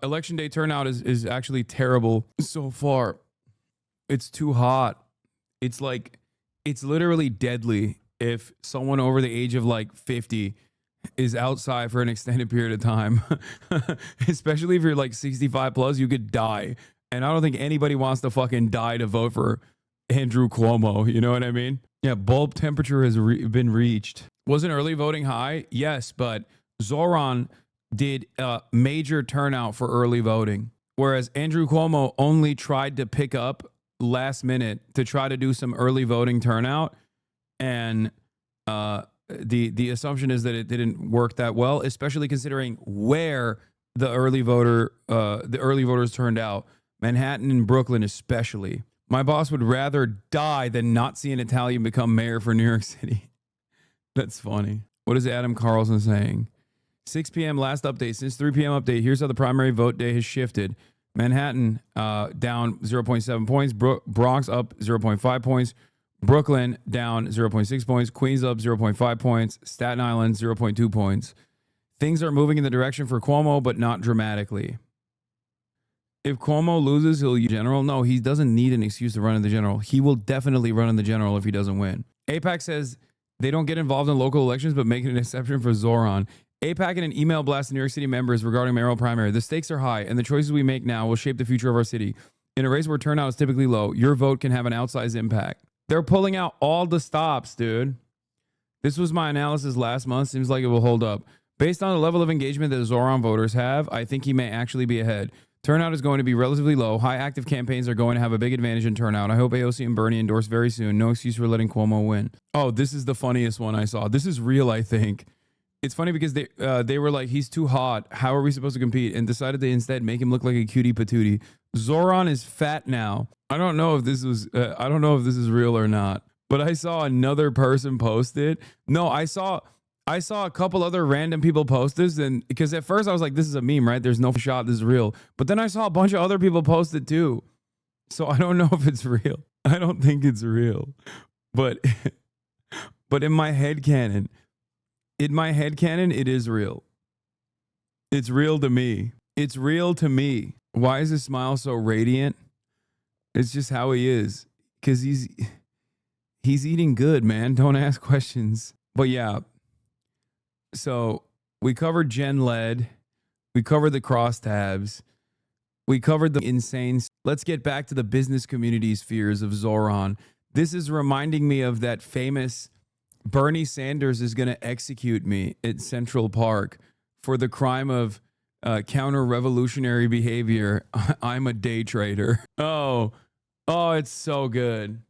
[SPEAKER 1] election day turnout is actually terrible so far. It's too hot. It's literally deadly if someone over the age of like 50 is outside for an extended period of time. Especially if you're like 65 plus, you could die. And I don't think anybody wants to fucking die to vote for Andrew Cuomo. You know what I mean? Yeah, bulb temperature has been reached. Wasn't early voting high? Yes, but Zohran did a major turnout for early voting, whereas Andrew Cuomo only tried to pick up last minute to try to do some early voting turnout, and the assumption is that it didn't work that well, especially considering where the early voters turned out. Manhattan and Brooklyn especially. My boss would rather die than not see an Italian become mayor for New York City. That's funny. What is Adam Carlson saying? 6 p.m. last update. Since 3 p.m. update, here's how the primary vote day has shifted. Manhattan down 0.7 points. Bronx up 0.5 points. Brooklyn down 0.6 points. Queens up 0.5 points. Staten Island 0.2 points. Things are moving in the direction for Cuomo, but not dramatically. If Cuomo loses, he'll use general. No, he doesn't need an excuse to run in the general. He will definitely run in the general if he doesn't win. AIPAC says they don't get involved in local elections, but making an exception for Zohran. AIPAC in an email blast to New York City members regarding mayoral primary. The stakes are high, and the choices we make now will shape the future of our city. In a race where turnout is typically low, your vote can have an outsized impact. They're pulling out all the stops, dude. This was my analysis last month. Seems like it will hold up. Based on the level of engagement that Zohran voters have, I think he may actually be ahead. Turnout is going to be relatively low. High active campaigns are going to have a big advantage in turnout. I hope AOC and Bernie endorse very soon. No excuse for letting Cuomo win. Oh, this is the funniest one I saw. This is real, I think. It's funny because they were like, he's too hot. How are we supposed to compete? And decided to instead make him look like a cutie patootie. Zohran is fat now. I don't know if this is real or not. But I saw another person post it. No, I saw a couple other random people post this, and because at first I was like, this is a meme, right? There's no shot this is real. But then I saw a bunch of other people post it too. So I don't know if it's real. I don't think it's real. But in my headcanon, it is real. It's real to me. It's real to me. Why is his smile so radiant? It's just how he is. Because he's eating good, man. Don't ask questions. But yeah. So we covered Gen Led. We covered the crosstabs. We covered the insane. Let's get back to the business community's fears of Zohran. This is reminding me of that famous Bernie Sanders is going to execute me at Central Park for the crime of counter-revolutionary behavior. I'm a day trader. Oh, it's so good.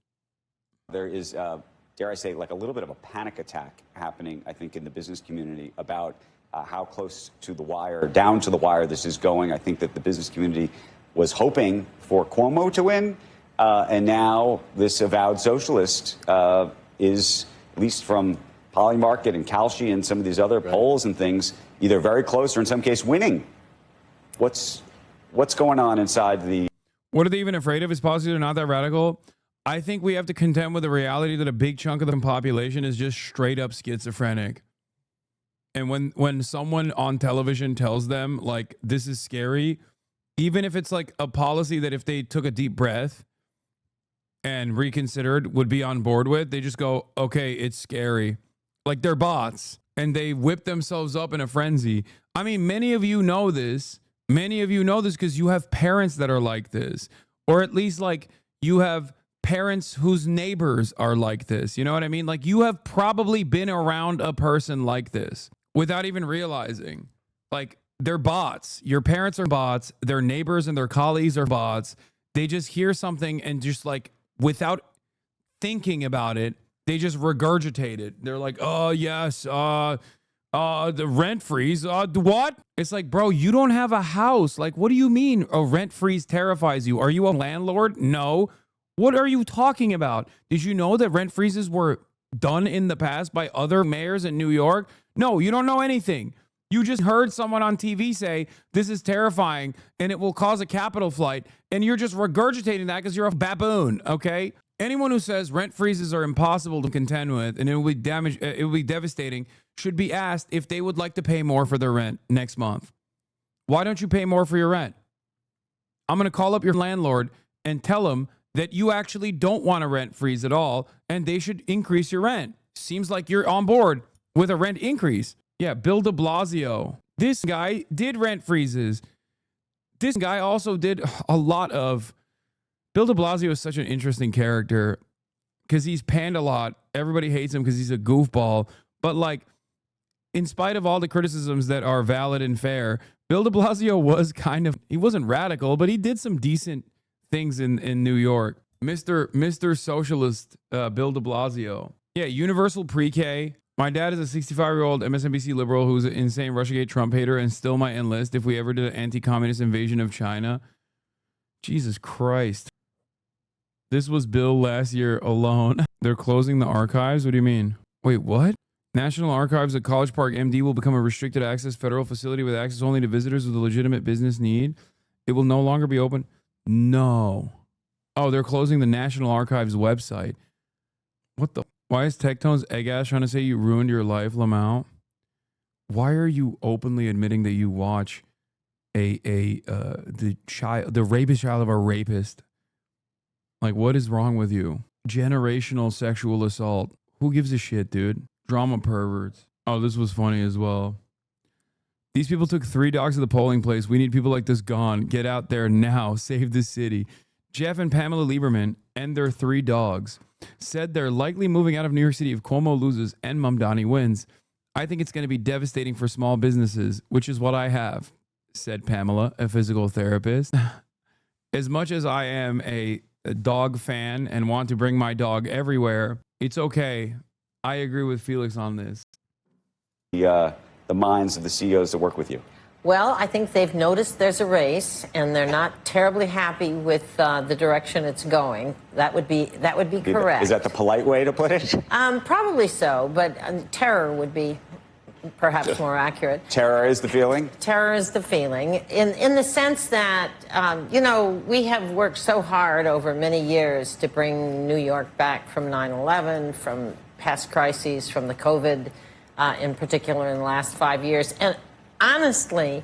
[SPEAKER 6] There is, dare I say, like a little bit of a panic attack happening, I think, in the business community about how close to the wire, down to the wire this is going. I think that the business community was hoping for Cuomo to win, and now this avowed socialist is, at least from Polymarket and Kalshi and some of these other polls and things, either very close or in some case winning. What's going on inside the...
[SPEAKER 1] What are they even afraid of? His policies are not that radical. I think we have to contend with the reality that a big chunk of the population is just straight up schizophrenic. And when someone on television tells them like this is scary, even if it's like a policy that if they took a deep breath and reconsidered would be on board with, they just go, okay, it's scary. Like they're bots and they whip themselves up in a frenzy. I mean, many of you know this. Many of you know this because you have parents that are like this, or at least like you have parents whose neighbors are like this. You know what I mean? Like you have probably been around a person like this without even realizing. Like they're bots. Your parents are bots. Their neighbors and their colleagues are bots. They just hear something and just like without thinking about it, they just regurgitate it. They're like, oh yes, the rent freeze. What? It's like, bro, you don't have a house. Like, what do you mean a rent freeze terrifies you? Are you a landlord? No. What are you talking about? Did you know that rent freezes were done in the past by other mayors in New York? No, you don't know anything. You just heard someone on TV say this is terrifying and it will cause a capital flight, and you're just regurgitating that because you're a baboon, okay? Anyone who says rent freezes are impossible to contend with and it will be devastating should be asked if they would like to pay more for their rent next month. Why don't you pay more for your rent? I'm going to call up your landlord and tell him that you actually don't want a rent freeze at all and they should increase your rent. Seems like you're on board with a rent increase. Yeah, Bill de Blasio. This guy did rent freezes. This guy also did a lot of... Bill de Blasio is such an interesting character because he's panned a lot. Everybody hates him because he's a goofball. But like, in spite of all the criticisms that are valid and fair, Bill de Blasio was he wasn't radical, but he did some decent things in New York. Mr. Socialist Bill de Blasio. Yeah, universal pre-K. My dad is a 65-year-old MSNBC liberal who's an insane Russiagate Trump hater and still might enlist if we ever did an anti-communist invasion of China. Jesus Christ. This was Bill last year alone. They're closing the archives? What do you mean? Wait, what? National Archives at College Park, MD will become a restricted access federal facility with access only to visitors with a legitimate business need. It will no longer be open. No. Oh, they're closing the National Archives website. What the? Why is Tectone's egg ass trying to say you ruined your life, Lamau? Why are you openly admitting that you watch the rapist child of a rapist? Like, what is wrong with you? Generational sexual assault. Who gives a shit, dude? Drama perverts. Oh, this was funny as well. These people took 3 dogs to the polling place. We need people like this gone. Get out there now. Save the city. Jeff and Pamela Lieberman and their 3 dogs said they're likely moving out of New York City if Cuomo loses and Mamdani wins. I think it's going to be devastating for small businesses, which is what I have, said Pamela, a physical therapist. As much as I am a dog fan and want to bring my dog everywhere, it's okay. I agree with Felix on this.
[SPEAKER 6] The minds of the CEOs that work with you.
[SPEAKER 9] Well, I think they've noticed there's a race, and they're not terribly happy with the direction it's going. That would be correct.
[SPEAKER 6] Is that the polite way to put it?
[SPEAKER 9] Probably so, but terror would be perhaps more accurate.
[SPEAKER 6] Terror is the feeling?
[SPEAKER 9] Terror is the feeling, in the sense that, we have worked so hard over many years to bring New York back from 9/11, from past crises, from the COVID, in particular in the last 5 years. And honestly,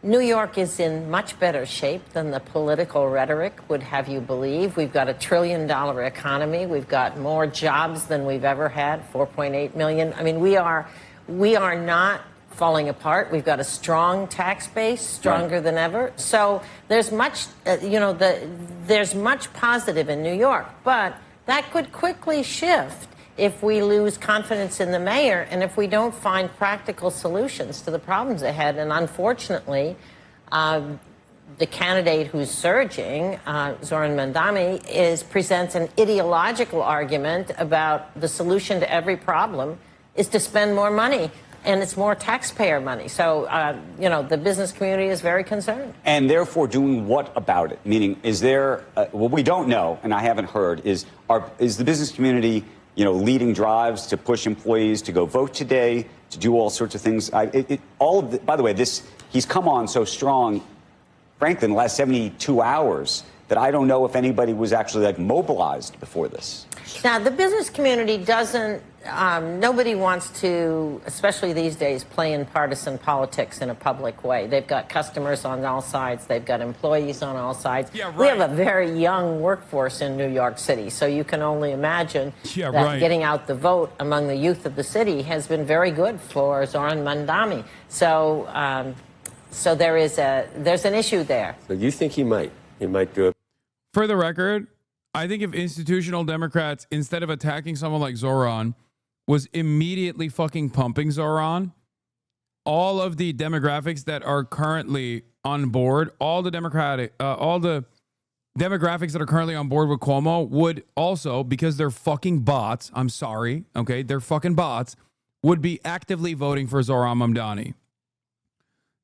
[SPEAKER 9] New York is in much better shape than the political rhetoric would have you believe. We've got $1 trillion economy. We've got more jobs than we've ever had, 4.8 million. I mean, we are not falling apart. We've got a strong tax base, stronger than ever. So there's much, there's much positive in New York, but that could quickly shift if we lose confidence in the mayor and if we don't find practical solutions to the problems ahead. And unfortunately, the candidate who's surging, Zohran Mamdani, presents an ideological argument about the solution to every problem is to spend more money, and it's more taxpayer money. So, the business community is very concerned.
[SPEAKER 6] And therefore, doing what about it? Meaning, is there, what we don't know, and I haven't heard, is the business community, leading drives to push employees to go vote today, to do all sorts of things? By the way, he's come on so strong, frankly, in the last 72 hours, that I don't know if anybody was actually mobilized before this.
[SPEAKER 9] Now, the business community doesn't, nobody wants to, especially these days, play in partisan politics in a public way. They've got customers on all sides. They've got employees on all sides.
[SPEAKER 1] Yeah, right.
[SPEAKER 9] We have a very young workforce in New York City, so you can only imagine that getting out the vote among the youth of the city has been very good for Zohran Mamdani. So, so there's an issue there.
[SPEAKER 10] So you think he might do it?
[SPEAKER 1] For the record, I think if institutional Democrats, instead of attacking someone like Zohran, was immediately fucking pumping Zohran, all of the demographics that are currently on board, all the demographics that are currently on board with Cuomo would also, because they're fucking bots, I'm sorry, okay, they're fucking bots, would be actively voting for Zohran Mamdani.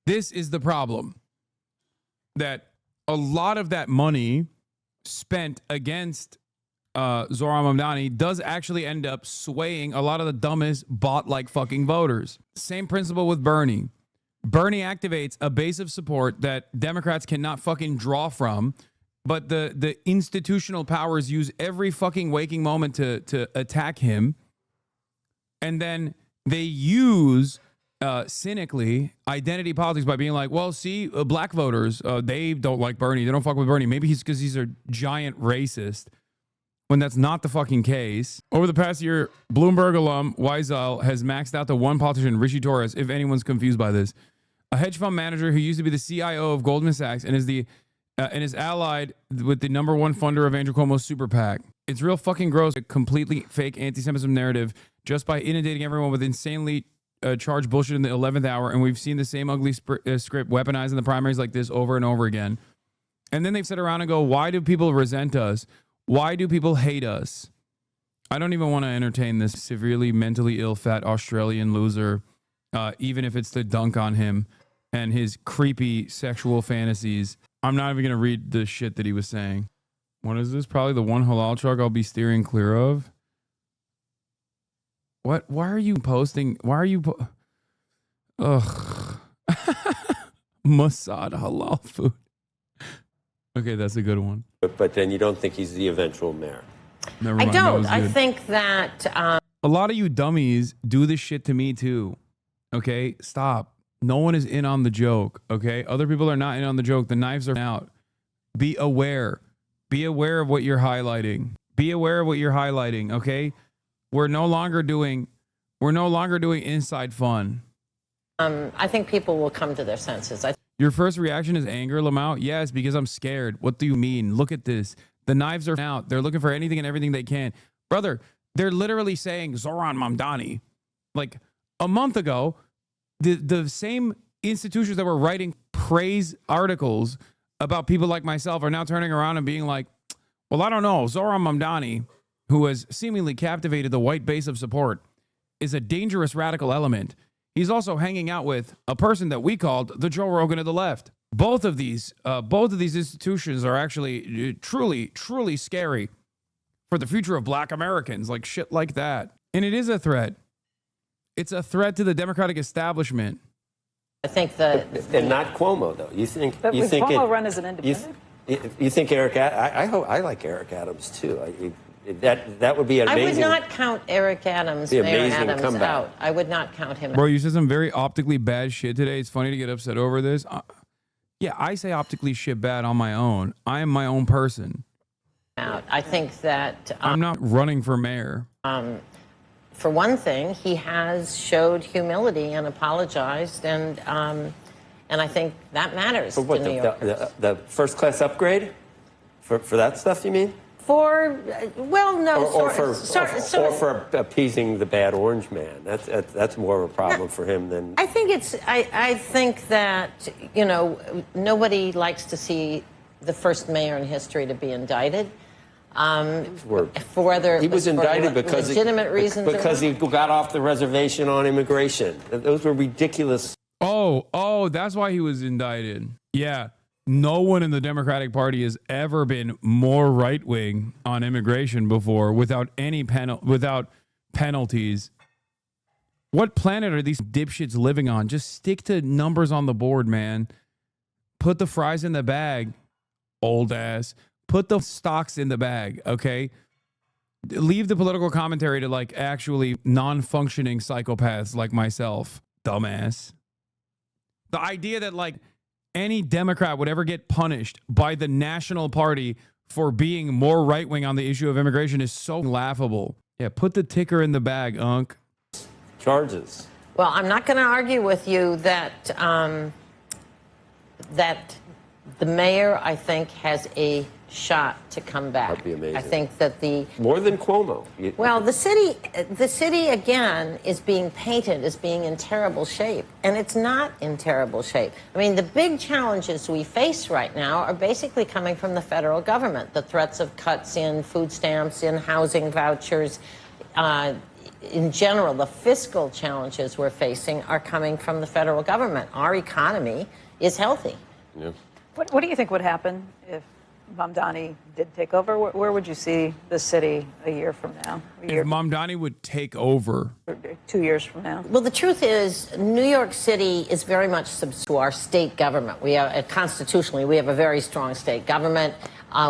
[SPEAKER 1] This is the problem. That a lot of that money spent against Zohran Mamdani does actually end up swaying a lot of the dumbest bot-like fucking voters. Same principle with Bernie. Bernie activates a base of support that Democrats cannot fucking draw from, but the institutional powers use every fucking waking moment to attack him. And then they use cynically identity politics by being like, well, see, black voters, they don't like Bernie. They don't fuck with Bernie. Maybe he's because he's a giant racist, when that's not the fucking case. Over the past year, Bloomberg alum Weisel has maxed out the one politician, Rishi Torres, if anyone's confused by this, a hedge fund manager who used to be the CIO of Goldman Sachs and is allied with the number one funder of Andrew Cuomo's super PAC. It's real fucking gross, a completely fake anti-Semitism narrative just by inundating everyone with insanely charged bullshit in the 11th hour, and we've seen the same ugly script weaponized in the primaries like this over and over again. And then they've sit around and go, why do people resent us? Why do people hate us? I don't even want to entertain this severely mentally ill fat Australian loser, even if it's to dunk on him and his creepy sexual fantasies. I'm not even going to read the shit that he was saying. What is this? Probably the one halal truck I'll be steering clear of. What? Why are you posting? Why are you? Ugh. Mossad halal food. Okay, that's a good one.
[SPEAKER 10] But then you don't think he's the eventual mayor?
[SPEAKER 1] Never
[SPEAKER 9] I
[SPEAKER 1] mind,
[SPEAKER 9] don't. I think that
[SPEAKER 1] a lot of you dummies do this shit to me too. Okay, stop. No one is in on the joke. Okay, other people are not in on the joke. The knives are out. Be aware. Be aware of what you're highlighting. Be aware of what you're highlighting. Okay, we're no longer doing inside fun.
[SPEAKER 9] I think people will come to their senses.
[SPEAKER 1] Your first reaction is anger, Lamau? Yes, because I'm scared. What do you mean? Look at this. The knives are out. They're looking for anything and everything they can. Brother, they're literally saying Zohran Mamdani. Like a month ago, the same institutions that were writing praise articles about people like myself are now turning around and being like, well, I don't know. Zohran Mamdani, who has seemingly captivated the white base of support, is a dangerous radical element. He's also hanging out with a person that we called the Joe Rogan of the left. Both of these institutions are actually truly scary for the future of black Americans, like shit like that. And it is a threat. It's a threat to the Democratic establishment.
[SPEAKER 9] I think that,
[SPEAKER 10] and not Cuomo though. You think?
[SPEAKER 11] But
[SPEAKER 10] you
[SPEAKER 11] would
[SPEAKER 10] think
[SPEAKER 11] Cuomo run as an independent?
[SPEAKER 10] You think Eric? I like Eric Adams too. That would be an amazing.
[SPEAKER 9] I would not count Eric Adams, Mayor Adams,
[SPEAKER 10] comeback.
[SPEAKER 9] out. I would not count him out.
[SPEAKER 1] Bro, you said some very optically bad shit today. It's funny to get upset over this. Yeah, I say optically shit bad on my own. I am my own person.
[SPEAKER 9] I think that
[SPEAKER 1] I'm not running for mayor.
[SPEAKER 9] For one thing, he has showed humility and apologized, and I think that matters
[SPEAKER 10] For what,
[SPEAKER 9] to New Yorkers.
[SPEAKER 10] the first class upgrade? For that stuff, you mean?
[SPEAKER 9] For, well, no,
[SPEAKER 10] Or for appeasing the bad orange man. That's more of a problem for him than.
[SPEAKER 9] I think that, you know, nobody likes to see the first mayor in history to be indicted. For whether
[SPEAKER 10] he was indicted because
[SPEAKER 9] legitimate reasons,
[SPEAKER 10] because he got off the reservation on immigration. Those were ridiculous.
[SPEAKER 1] Oh, that's why he was indicted. Yeah. No one in the Democratic Party has ever been more right-wing on immigration before without penalties. What planet are these dipshits living on? Just stick to numbers on the board, man. Put the fries in the bag, old ass. Put the stocks in the bag, okay? Leave the political commentary to like actually non-functioning psychopaths like myself, dumbass. The idea that like any Democrat would ever get punished by the National Party for being more right-wing on the issue of immigration is so laughable. Yeah, put the ticker in the bag, Unc.
[SPEAKER 10] Charges.
[SPEAKER 9] Well, I'm not going to argue with you that that the mayor, I think, has a shot to come back.
[SPEAKER 10] That'd be amazing.
[SPEAKER 9] I think that
[SPEAKER 10] more than Cuomo.
[SPEAKER 9] Well, the city again is being painted as being in terrible shape, and it's not in terrible shape. I mean, the big challenges we face right now are basically coming from the federal government. The threats of cuts in food stamps, in housing vouchers, in general, the fiscal challenges we're facing are coming from the federal government. Our economy is healthy.
[SPEAKER 10] Yeah.
[SPEAKER 11] What do you think would happen if Mamdani did take over? Where would you see the city a year from now?
[SPEAKER 1] If Mamdani would take over
[SPEAKER 11] 2 years from now?
[SPEAKER 9] Well, the truth is, New York City is very much subservient to our state government. We are constitutionally, we have a very strong state government.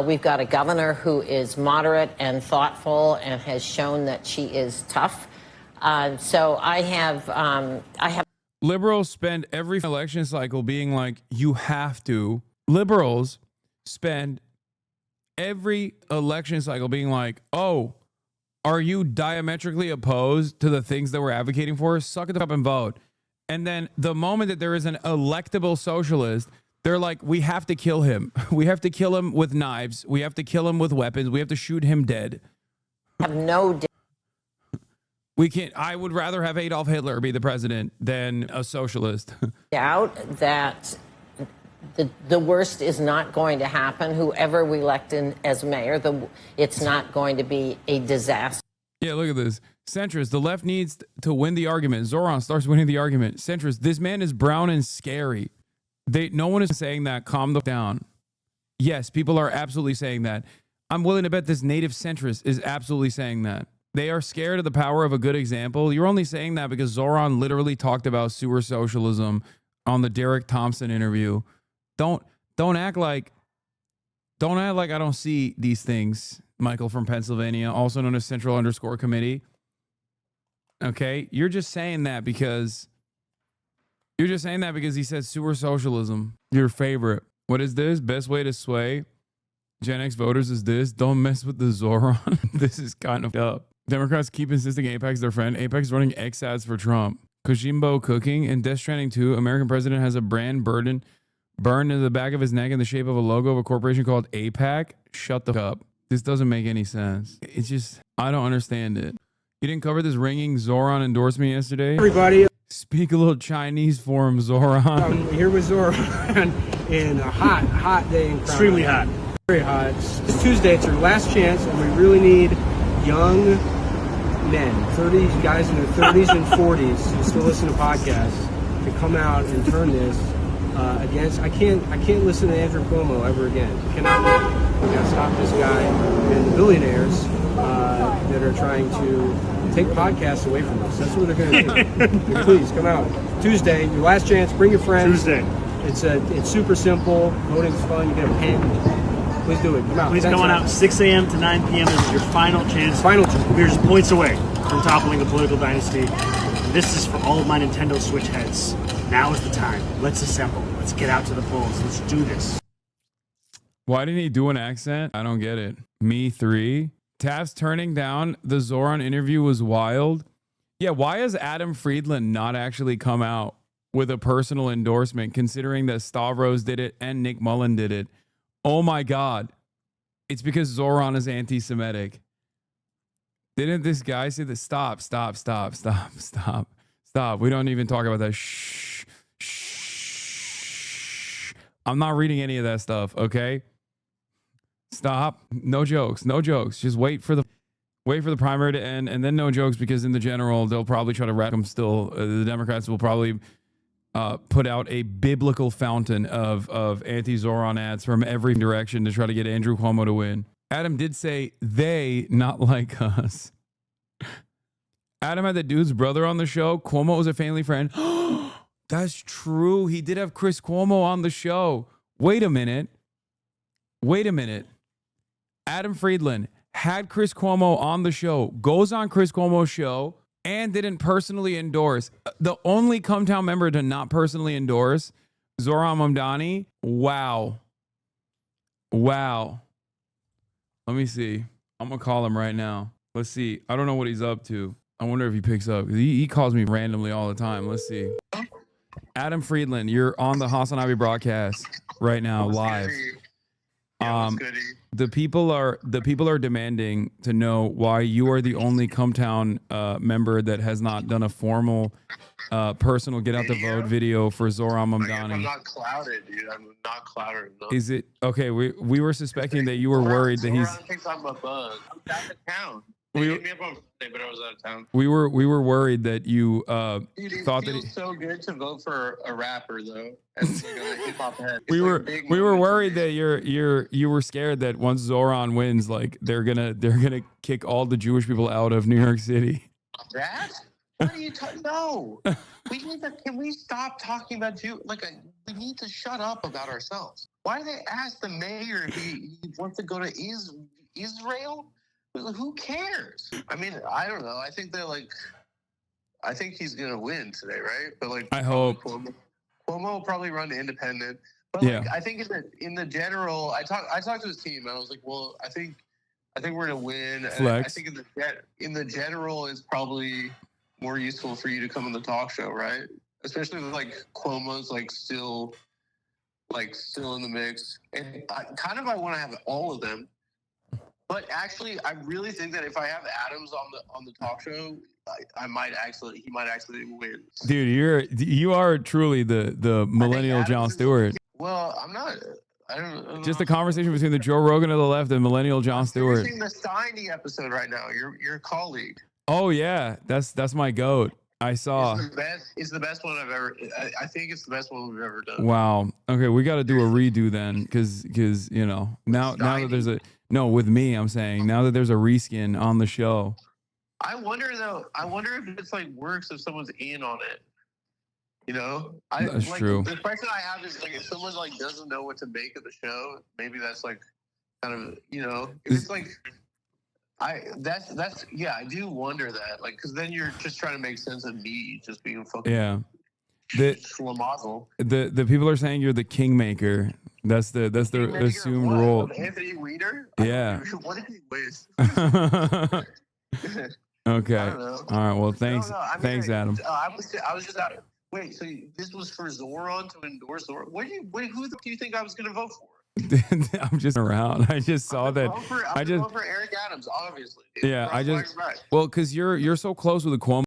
[SPEAKER 9] We've got a governor who is moderate and thoughtful and has shown that she is tough. So I have.
[SPEAKER 1] Liberals spend every election cycle being like, you have to. Liberals spend every election cycle being like, oh, are you diametrically opposed to the things that we're advocating for? Suck it up and vote. And then the moment that there is an electable socialist, they're like, we have to kill him. We have to kill him with knives. We have to kill him with weapons. We have to shoot him dead.
[SPEAKER 9] Have no.
[SPEAKER 1] We can't. I would rather have Adolf Hitler be the president than a socialist.
[SPEAKER 9] Doubt that the worst is not going to happen. Whoever we elect in as mayor, it's not going to be a disaster.
[SPEAKER 1] Yeah, look at this. Centrist, the left needs to win the argument. Zohran starts winning the argument. Centrist, this man is brown and scary. No one is saying that. Calm down. Yes, people are absolutely saying that. I'm willing to bet this native centrist is absolutely saying that. They are scared of the power of a good example. You're only saying that because Zohran literally talked about sewer socialism on the Derek Thompson interview. Don't act like I don't see these things, Michael from Pennsylvania, also known as Central_Committee. Okay, you're just saying that because he said sewer socialism. Your favorite. What is this? Best way to sway Gen X voters is this. Don't mess with the Zohran. This is kind of up. Democrats keep insisting AIPAC's their friend. AIPAC's running X ads for Trump. Kojimbo cooking. In Death Stranding 2, American president has a brand burned into the back of his neck in the shape of a logo of a corporation called AIPAC. Shut the fuck up. This doesn't make any sense. It's just, I don't understand it. You didn't cover this ringing Zohran endorsement yesterday?
[SPEAKER 12] Everybody.
[SPEAKER 1] Speak a little Chinese for him, Zohran.
[SPEAKER 12] I'm here with Zohran in a hot day in Crown.
[SPEAKER 13] Extremely hot.
[SPEAKER 12] Very hot. It's Tuesday. It's our last chance, and we really need young men, 30s, guys in their 30s and 40s who still listen to podcasts, to come out and turn this against. I can't listen to Andrew Cuomo ever again. I cannot. We got to stop this guy and the billionaires that are trying to take podcasts away from us. That's what they're going to do. Please come out. Tuesday, your last chance. Bring your friends.
[SPEAKER 13] Tuesday.
[SPEAKER 12] It's super simple. Voting's fun. You get a pen. Please do it. Come out.
[SPEAKER 13] Please come on out. 6 a.m. to 9 p.m. This is your final chance.
[SPEAKER 12] Final chance.
[SPEAKER 13] We're just points away from toppling the political dynasty. This is for all of my Nintendo Switch heads. Now is the time. Let's assemble. Let's get out to the polls. Let's do this.
[SPEAKER 1] Why didn't he do an accent? I don't get it. Me 3. Taft's turning down the Zohran interview was wild. Yeah, why has Adam Friedland not actually come out with a personal endorsement, considering that Stavros did it and Nick Mullen did it? Oh my God. It's because Zohran is anti-Semitic. Didn't this guy say that? Stop. We don't even talk about that. Shh. I'm not reading any of that stuff, okay? Stop. No jokes. Just wait for the primary to end, and then no jokes, because in the general, they'll probably try to wrap them still. The Democrats will probably put out a biblical fountain of anti-Zohran ads from every direction to try to get Andrew Cuomo to win. Adam did say they, not like us. Adam had the dude's brother on the show. Cuomo was a family friend. That's true. He did have Chris Cuomo on the show. Wait a minute. Adam Friedland had Chris Cuomo on the show, goes on Chris Cuomo's show, and didn't personally endorse. The only Cumtown member to not personally endorse Zohran Mamdani. Wow. Wow. Let me see. I'm going to call him right now. Let's see. I don't know what he's up to. I wonder if he picks up. He calls me randomly all the time. Let's see. Adam Friedland, you're on the HasanAbi broadcast right now, live. The people are demanding to know why you are the only Cumtown member that has not done a formal personal get out the vote video for Zohran Mamdani.
[SPEAKER 14] I'm not clouded, dude. I'm not clouded enough.
[SPEAKER 1] Is it okay? We were suspecting that you were worried that he's.
[SPEAKER 14] Zohran thinks I'm a bug. I'm out of town. They hit me up on Friday, but I was out of town.
[SPEAKER 1] We were worried that you
[SPEAKER 14] Dude,
[SPEAKER 1] thought that.
[SPEAKER 14] It feels so good to vote for a rapper though. As like a hip hop head.
[SPEAKER 1] We were worried that you were scared that once Zohran wins, like they're gonna kick all the Jewish people out of New York City.
[SPEAKER 14] That? What are you talking? No. Can we stop talking about Jew? We need to shut up about ourselves. Why do they ask the mayor if he wants to go to Israel? Who cares? I mean, I don't know. I think I think he's gonna win today, right? But
[SPEAKER 1] I hope
[SPEAKER 14] Cuomo will probably run independent. But I think in the general, I talked to his team and I was like, well, I think we're gonna win.
[SPEAKER 1] Flex.
[SPEAKER 14] I think in the general, it's probably more useful for you to come on the talk show, right? Especially with Cuomo's still in the mix, and I want to have all of them. But actually, I really think that if I have Adams on the talk show, he might actually win.
[SPEAKER 1] Dude, you are truly the millennial Jon Stewart.
[SPEAKER 14] Well, I'm not. I don't know.
[SPEAKER 1] Just a conversation between the Joe Rogan of the left and millennial Jon Stewart.
[SPEAKER 14] You're seeing the Steiny episode right now. Your colleague.
[SPEAKER 1] Oh yeah, that's my goat. I saw.
[SPEAKER 14] It's the best one I've ever. I think it's the best one we've ever done.
[SPEAKER 1] Wow. Okay, we got to do a redo then, because now that there's with me, I'm saying now that there's a reskin on the show.
[SPEAKER 14] I wonder though. I wonder if it's works if someone's in on it.
[SPEAKER 1] That's true.
[SPEAKER 14] The question I have is if someone doesn't know what to make of the show, maybe that's kind of if it's I do wonder that because then you're just trying to make sense of me just being fucking schlemazel.
[SPEAKER 1] The people are saying you're the kingmaker. That's the assumed role.
[SPEAKER 14] Anthony Weiner?
[SPEAKER 1] Yeah.
[SPEAKER 14] What did he wish?
[SPEAKER 1] Okay. All right. Well, thanks. Thanks, Adam.
[SPEAKER 14] I was just out. Wait, so this was for Zohran to endorse Zohran? Who do you think I was going to vote for?
[SPEAKER 1] I'm just around. I just saw that.
[SPEAKER 14] I'm vote for Eric Adams, obviously.
[SPEAKER 1] Yeah, well, because you're so close with the Cuomo.